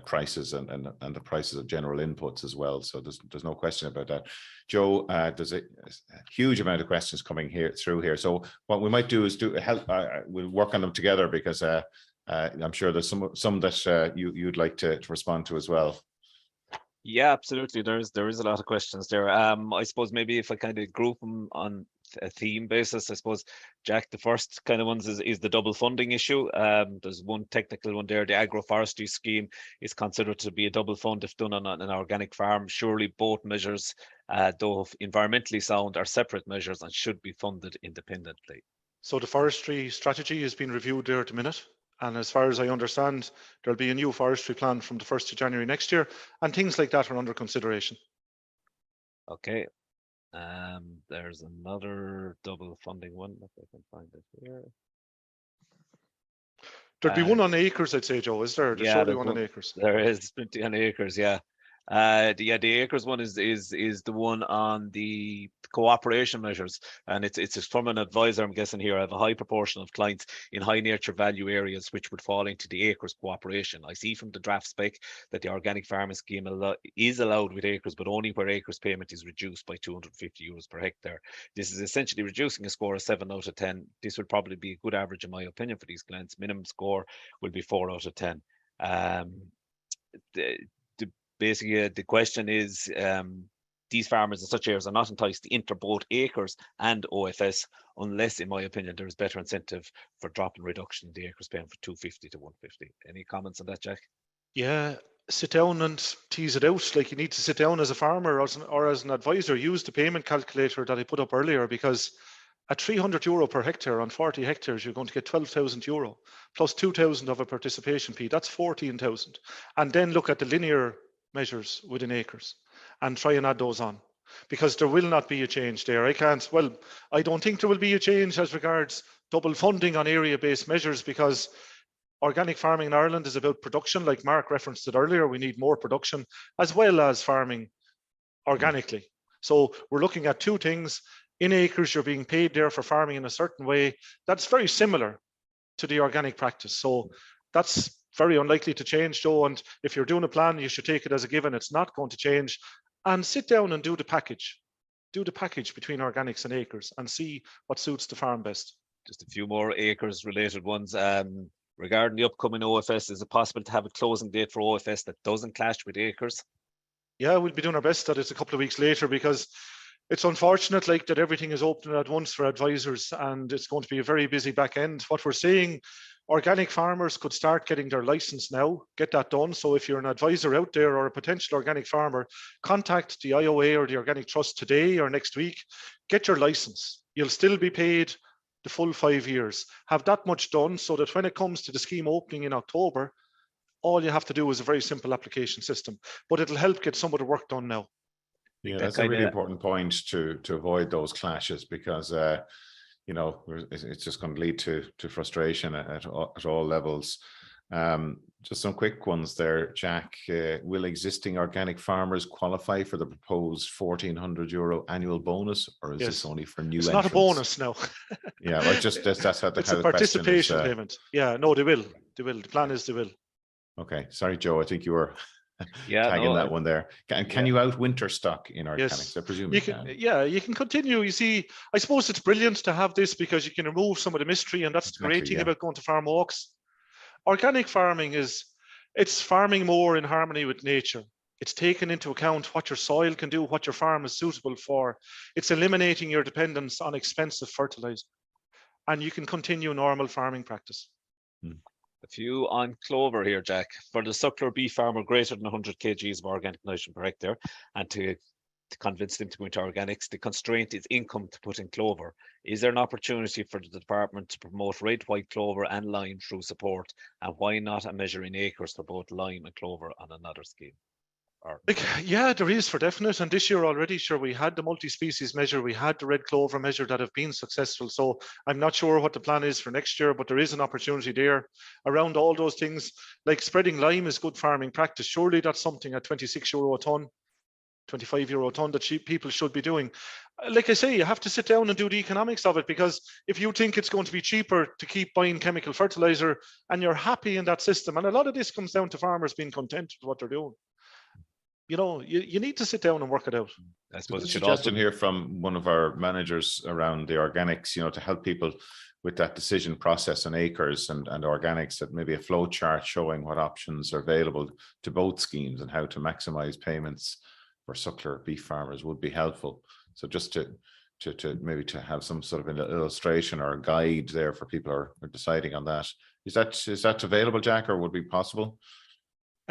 prices and the prices of general inputs as well. So there's no question about that. Joe, there's a huge amount of questions coming through here. So what we might do is we'll work on them together, because I'm sure there's some that you'd like to respond to as well. Yeah, absolutely. There is a lot of questions there. I suppose maybe if I kind of group them on a theme basis, I suppose, Jack, the first kind of ones is the double funding issue. There's one technical one there. The agroforestry scheme is considered to be a double fund if done on an organic farm. Surely both measures, though environmentally sound, are separate measures and should be funded independently. So the forestry strategy is being reviewed there at the minute. And as far as I understand, there'll be a new forestry plan from the 1st of January next year, and things like that are under consideration. Okay. There's another double funding one, if I can find it here. There'd be one on acres, I'd say, Joe, is there? There's surely one on acres. There is plenty on acres, yeah. The acres one is the one on the cooperation measures, and it's from an advisor, I'm guessing here. I have a high proportion of clients in high nature value areas which would fall into the acres cooperation. I see from the draft spec that the organic farming scheme is allowed with acres, but only where acres payment is reduced by €250 per hectare. This is essentially reducing a score of 7 out of 10. This would probably be a good average in my opinion for these clients. Minimum score will be 4 out of 10. Basically, the question is, these farmers in such areas are not enticed to enter both acres and OFS unless, in my opinion, there is better incentive for drop and reduction in the acres payment for 250 to 150. Any comments on that, Jack? Yeah, sit down and tease it out. Like, you need to sit down as a farmer or as an advisor, use the payment calculator that I put up earlier, because at €300 per hectare on 40 hectares, you're going to get €12,000 plus 2,000 of a participation fee. That's 14,000. And then look at the linear measures within acres and try and add those on, because there will not be a change there. I don't think there will be a change as regards double funding on area-based measures, because organic farming in Ireland is about production. Like Mark referenced it earlier, we need more production as well as farming organically. So we're looking at two things. In acres, you're being paid there for farming in a certain way that's very similar to the organic practice. So that's very unlikely to change, Joe. And if you're doing a plan, you should take it as a given. It's not going to change. And sit down and do the package. Do the package between organics and acres and see what suits the farm best. Just a few more acres related ones. Regarding the upcoming OFS, is it possible to have a closing date for OFS that doesn't clash with acres? Yeah, we'll be doing our best that it's a couple of weeks later, because it's unfortunate that everything is open at once for advisors, and it's going to be a very busy back end. What we're saying, organic farmers could start getting their license now, get that done. So if you're an advisor out there or a potential organic farmer, contact the IOA or the Organic Trust today or next week, get your license. You'll still be paid the full 5 years. Have that much done so that when it comes to the scheme opening in October, all you have to do is a very simple application system, but it'll help get some of the work done now. Yeah, that's a really important point to avoid those clashes, because it's just going to lead to frustration at all levels. Just some quick ones there, Jack. Will existing organic farmers qualify for the proposed €1,400 annual bonus, or is this only for new entrants? It's not a bonus, no. Yeah, well, that's how the it's a question is. Participation payment. Yeah, no, they will. They will. The plan is they will. Okay, sorry, Joe. I think you were tagging that one there. Can you outwinter stock in organics? I presume you can. Yeah, you can continue. You see, I suppose it's brilliant to have this because you can remove some of the mystery, and that's the great thing about going to farm walks. Organic farming it's farming more in harmony with nature. It's taking into account what your soil can do, what your farm is suitable for. It's eliminating your dependence on expensive fertilizer, and you can continue normal farming practice. A few on clover here, Jack. For the suckler beef farmer greater than 100 kgs of organic nitrogen per hectare, and to convince them to go into organics, the constraint is income to put in clover. Is there an opportunity for the department to promote red, white clover and lime through support? And why not a measure in acres for both lime and clover on another scheme? Yeah, there is for definite. And this year already, sure, we had the multi-species measure, we had the red clover measure that have been successful. So I'm not sure what the plan is for next year, but there is an opportunity there around all those things. Like spreading lime is good farming practice. Surely that's something at €26 a ton, €25 a ton that people should be doing. Like I say, you have to sit down and do the economics of it, because if you think it's going to be cheaper to keep buying chemical fertilizer and you're happy in that system, and a lot of this comes down to farmers being content with what they're doing. You need to sit down and work it out. I suppose There's a suggestion here from one of our managers around the organics, to help people with that decision process on acres and organics, that maybe a flow chart showing what options are available to both schemes and how to maximize payments for suckler beef farmers would be helpful. So just to maybe to have some sort of an illustration or a guide there for people who are deciding on that. Is that available, Jack, or would be possible?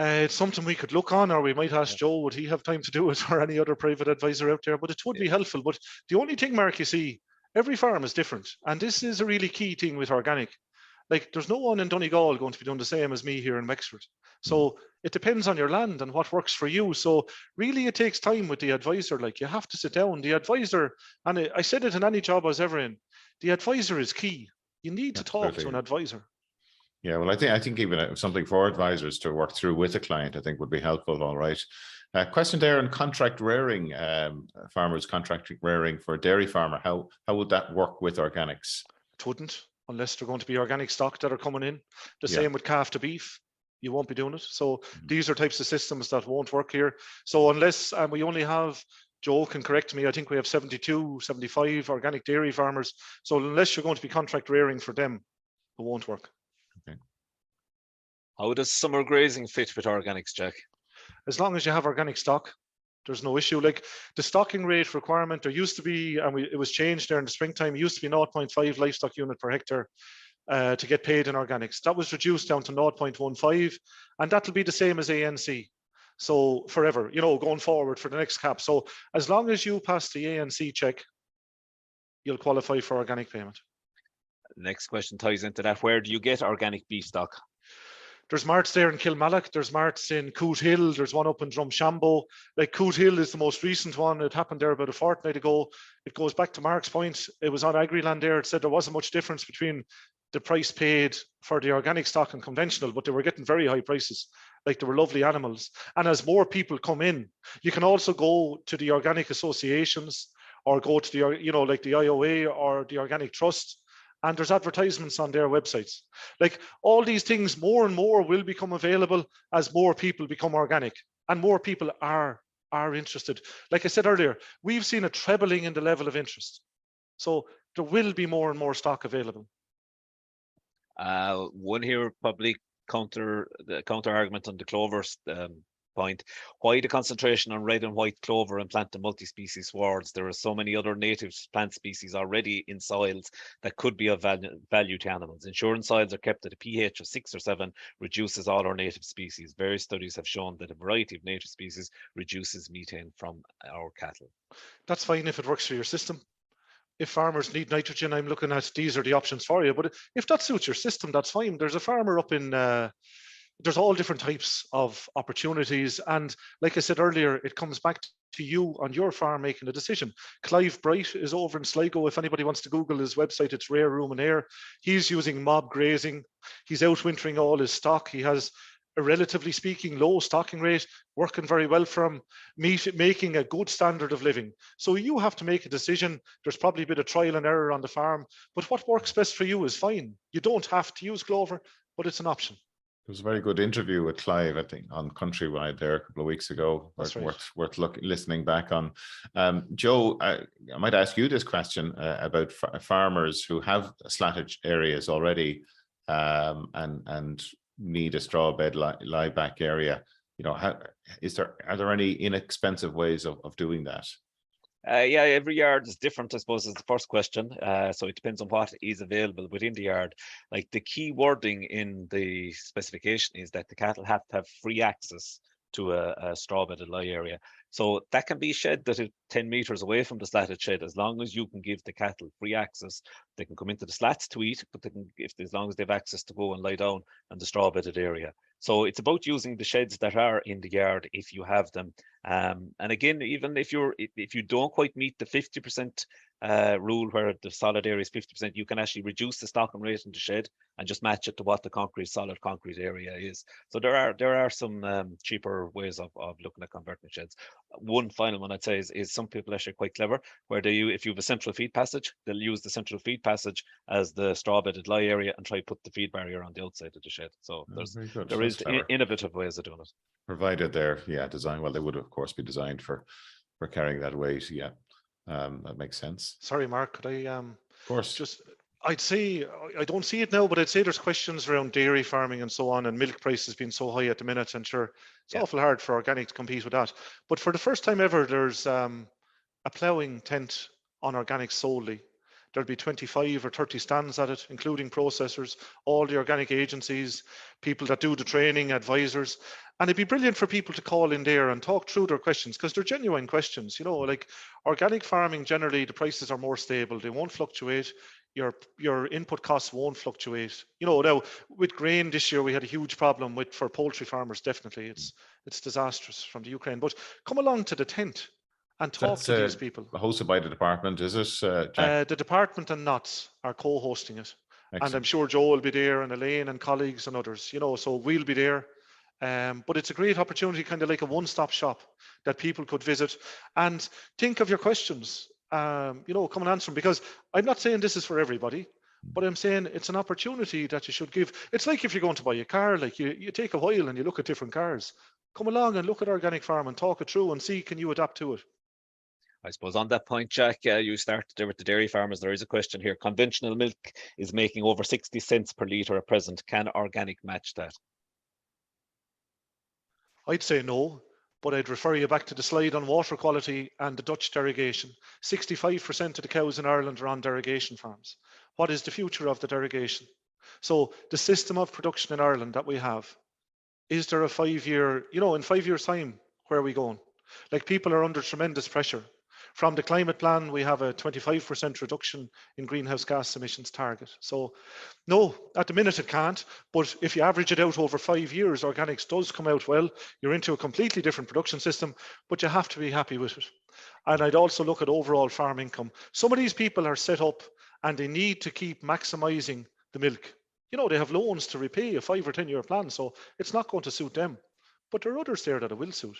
It's something we could look on, or we might ask Joe, would he have time to do it, or any other private advisor out there? But it would be helpful. But the only thing, Mark, you see, every farm is different. And this is a really key thing with organic. Like, there's no one in Donegal going to be done the same as me here in Wexford. So it depends on your land and what works for you. So really it takes time with the advisor. Like, you have to sit down. The advisor, and I said it in any job I was ever in, the advisor is key. You need to talk to an advisor. Yeah, well, I think even something for advisors to work through with a client, I think would be helpful. All right. Question there on contract rearing, farmers contract rearing for a dairy farmer. How would that work with organics? It wouldn't, unless they're going to be organic stock that are coming in. The same with calf to beef. You won't be doing it. So these are types of systems that won't work here. So unless we only have, Joe can correct me, I think we have 72, 75 organic dairy farmers. So unless you're going to be contract rearing for them, it won't work. Okay. How does summer grazing fit with organics, Jack? As long as you have organic stock, there's no issue. Like the stocking rate requirement, there used to be, and it was changed there in the springtime, it used to be 0.5 livestock unit per hectare to get paid in organics. That was reduced down to 0.15, and that'll be the same as ANC. So forever, going forward for the next cap. So as long as you pass the ANC check, you'll qualify for organic payment. Next question ties into that. Where do you get organic beef stock? There's marts there in Kilmallock, there's marts in Coot Hill, there's one up in Drumshambo. Like Coot Hill is the most recent one. It happened there about a fortnight ago. It goes back to Mark's point. It was on Agriland there. It said there wasn't much difference between the price paid for the organic stock and conventional, but they were getting very high prices. Like, they were lovely animals. And as more people come in, you can also go to the organic associations or go to the, like the IOA or the Organic Trust. And there's advertisements on their websites. Like, all these things, more and more will become available as more people become organic, and more people are interested. Like I said earlier, we've seen a trebling in the level of interest. So there will be more and more stock available. One here probably counter argument on the clover point. Why the concentration on red and white clover and plant and multi-species swards? There are so many other native plant species already in soils that could be of value to animals. Ensuring soils are kept at a pH of 6 or 7 reduces all our native species. Various studies have shown that a variety of native species reduces methane from our cattle. That's fine if it works for your system. If farmers need nitrogen, I'm looking at these are the options for you. But if that suits your system, that's fine. There's a farmer up in there's all different types of opportunities. And like I said earlier, it comes back to you on your farm making a decision. Clive Bright is over in Sligo. If anybody wants to Google his website, it's Rare Room and Air. He's using mob grazing. He's outwintering all his stock. He has a relatively speaking low stocking rate, working very well for him, making a good standard of living. So you have to make a decision. There's probably a bit of trial and error on the farm, but what works best for you is fine. You don't have to use clover, but it's an option. There was a very good interview with Clive, I think, on Countrywide there a couple of weeks ago. That's right. Worth listening back on. Joe, I might ask you this question about farmers who have slatted areas already and need a straw bed lie back area. You know, are there any inexpensive ways of doing that? Yeah, every yard is different, I suppose, is the first question. So it depends on what is available within the yard. Like the key wording in the specification is that the cattle have to have free access to a straw bedded lie area. So that can be a shed that is 10 meters away from the slatted shed. As long as you can give the cattle free access, they can come into the slats to eat, but they can, as long as they have access to go and lie down in the straw bedded area. So it's about using the sheds that are in the yard if you have them. And again, even if you don't quite meet the 50% rule where the solid area is 50%, you can actually reduce the stocking rate in the shed and just match it to what the solid concrete area is. So there are some cheaper ways of looking at converting sheds. One final one I'd say is some people actually quite clever, where if you have a central feed passage, they'll use the central feed passage as the straw bedded lie area and try put the feed barrier on the outside of the shed. So there is innovative ways of doing it. Provided they're designed well, they would of course be designed for carrying that weight. Yeah, that makes sense. Sorry, Mark, could I of course I'd say, I don't see it now, but I'd say there's questions around dairy farming and so on, and milk prices being so high at the minute, and sure, it's awful hard for organic to compete with that. But for the first time ever, there's a ploughing tent on organic solely. There'll be 25 or 30 stands at it, including processors, all the organic agencies, people that do the training, advisors. And it'd be brilliant for people to call in there and talk through their questions, because they're genuine questions. You know, like organic farming, generally the prices are more stable. They won't fluctuate. Your input costs won't fluctuate. You know, now with grain this year, we had a huge problem for poultry farmers. Definitely, it's disastrous from the Ukraine. But come along to the tent and talk to these people. Hosted by the department, is it, Jack? The department and NOTS are co-hosting it. Excellent. And I'm sure Joe will be there, and Elaine and colleagues and others, you know, so we'll be there. But it's a great opportunity, kind of like a one-stop shop that people could visit and think of your questions, you know, come and answer them, because I'm not saying this is for everybody, but I'm saying it's an opportunity that you should give. It's like if you're going to buy a car, like you take a while and you look at different cars. Come along and look at organic farm and talk it through and see, can you adapt to it? I suppose on that point, Jack, you started there with the dairy farmers. There is a question here. Conventional milk is making over 60 cents per litre at present. Can organic match that? I'd say no, but I'd refer you back to the slide on water quality and the Dutch derogation. 65% of the cows in Ireland are on derogation farms. What is the future of the derogation? So the system of production in Ireland that we have, is there a 5-year, you know, in 5 years' time, where are we going? Like, people are under tremendous pressure. From the climate plan, we have a 25% reduction in greenhouse gas emissions target. So no, at the minute it can't, but if you average it out over 5 years, organics does come out well. You're into a completely different production system, but you have to be happy with it. And I'd also look at overall farm income. Some of these people are set up and they need to keep maximizing the milk. You know, they have loans to repay a 5 or 10 year plan, so it's not going to suit them. But there are others there that it will suit.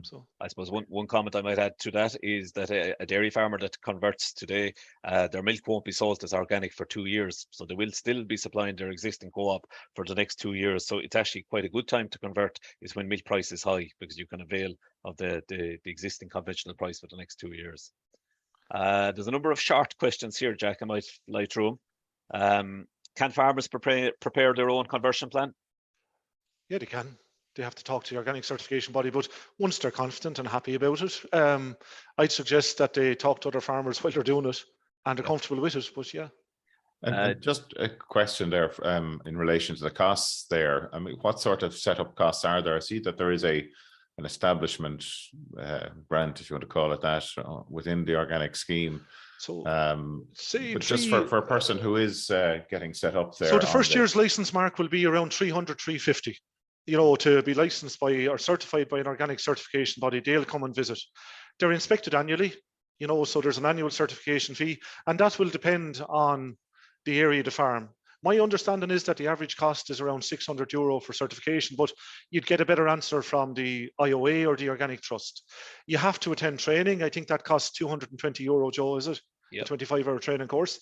So I suppose one comment I might add to that is that a dairy farmer that converts today, their milk won't be sold as organic for 2 years. So they will still be supplying their existing co-op for the next 2 years. So it's actually quite a good time to convert, is when milk price is high, because you can avail of the existing conventional price for the next 2 years. There's a number of short questions here, Jack. I might fly through them. Can farmers prepare their own conversion plan? Yeah, they can. They have to talk to the organic certification body, but once they're confident and happy about it, I'd suggest that they talk to other farmers while they're doing it and are comfortable with it. But yeah. And just a question there in relation to the costs there. I mean, what sort of setup costs are there? I see that there is an establishment grant, if you want to call it that, within the organic scheme. So, but just for a person who is getting set up there. So the first year's license, Mark, will be around 300, 350. to be licensed by or certified by an organic certification body, they'll come and visit. They're inspected annually, so there's an annual certification fee, and that will depend on the area of the farm. My understanding is that the average cost is around €600 for certification, but you'd get a better answer from the IOA or the Organic Trust. You have to attend training. I think that costs €220, Joe, is it? Yep. A 25-hour training course.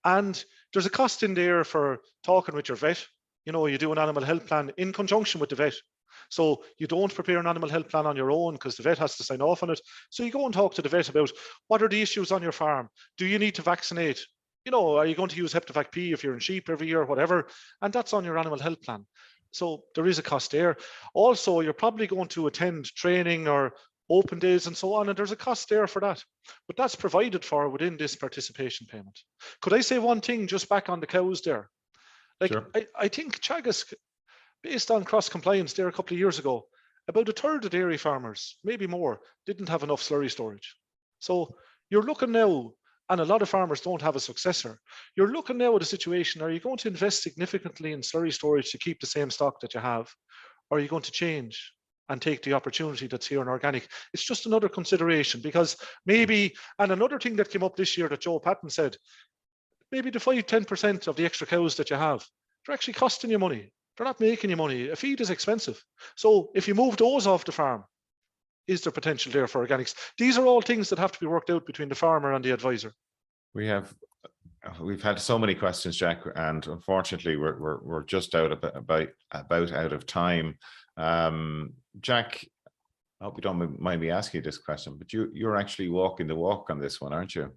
And there's a cost in there for talking with your vet. You do an animal health plan in conjunction with the vet. So you don't prepare an animal health plan on your own because the vet has to sign off on it. So you go and talk to the vet about what are the issues on your farm? Do you need to vaccinate? Are you going to use Hepativac P if you're in sheep every year or whatever? And that's on your animal health plan. So there is a cost there. Also, you're probably going to attend training or open days and so on, and there's a cost there for that. But that's provided for within this participation payment. Could I say one thing just back on the cows there? Sure. I think Teagasc, based on cross-compliance there a couple of years ago, about a third of dairy farmers, maybe more, didn't have enough slurry storage. So you're looking now, and a lot of farmers don't have a successor. You're looking now at a situation, are you going to invest significantly in slurry storage to keep the same stock that you have? Or are you going to change and take the opportunity that's here in organic? It's just another consideration, because maybe, and another thing that came up this year that Joe Patton said, maybe the 5-10% of the extra cows that you have, they're actually costing you money. They're not making you money. A feed is expensive. So if you move those off the farm, is there potential there for organics? These are all things that have to be worked out between the farmer and the advisor. We've had so many questions, Jack, and unfortunately we're just about out of time. Jack, I hope you don't mind me asking you this question, but you're actually walking the walk on this one, aren't you?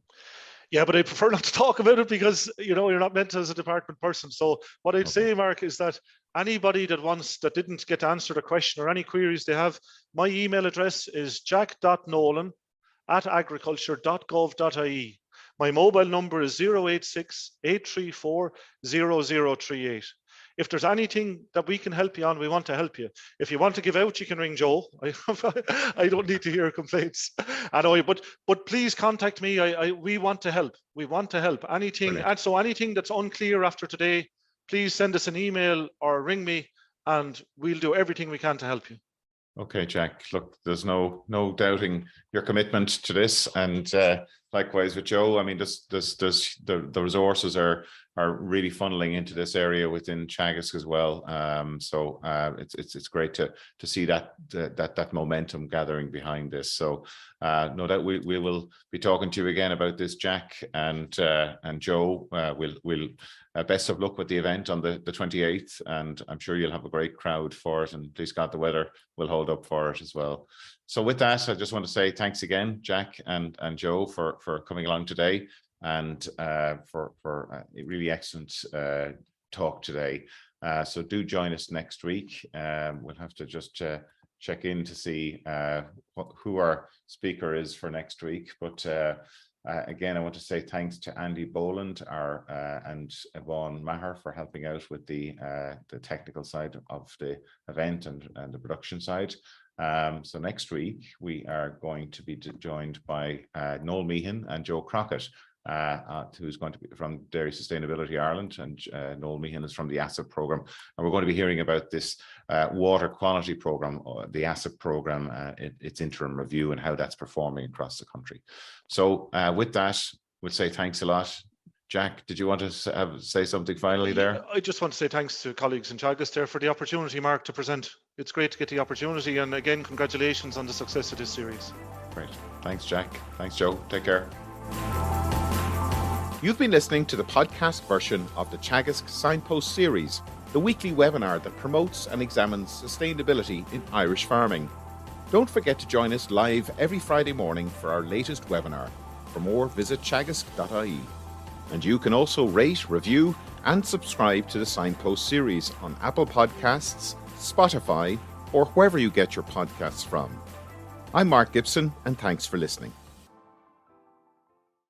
Yeah, but I prefer not to talk about it because, you're not meant as a department person. So what I'd say, Mark, is that anybody that didn't get to answer the question or any queries they have, my email address is jack.nolan@agriculture.gov.ie. My mobile number is 086-834-0038. If there's anything that we can help you on, we want to help you. If you want to give out, you can ring Joe. I don't need to hear complaints. I know, but please contact me. We want to help. We want to help. Anything, and so anything that's unclear after today, please send us an email or ring me, and we'll do everything we can to help you. Okay, Jack. Look, there's no doubting your commitment to this, and likewise with Joe. I mean, the resources are really funneling into this area within Teagasc as well. So it's great to see that momentum gathering behind this. So no doubt we will be talking to you again about this, Jack, and Joe. We'll best of luck with the event on the 28th, and I'm sure you'll have a great crowd for it, and please God the weather will hold up for it as well. So with that, I just want to say thanks again, Jack and Joe, for coming along today, and for a really excellent talk today. So do join us next week. We'll have to just check in to see who our speaker is for next week. But again, I want to say thanks to Andy Boland and Yvonne Maher for helping out with the technical side of the event and the production side. So next week we are going to be joined by Noel Meehan and Joe Crockett, who's going to be from Dairy Sustainability Ireland, and Noel Meehan is from the ASSEP program, and we're going to be hearing about this water quality program, the ASSEP program, its interim review, and how that's performing across the country. So with that, we'll say thanks a lot. Jack, did you want to say something finally there? I just want to say thanks to colleagues in Teagasc there for the opportunity, Mark, to present. It's great to get the opportunity, and again, congratulations on the success of this series. Great. Thanks, Jack. Thanks, Joe. Take care. You've been listening to the podcast version of the Teagasc Signpost Series, the weekly webinar that promotes and examines sustainability in Irish farming. Don't forget to join us live every Friday morning for our latest webinar. For more, visit teagasc.ie. And you can also rate, review, and subscribe to the Signpost Series on Apple Podcasts, Spotify, or wherever you get your podcasts from. I'm Mark Gibson, and thanks for listening.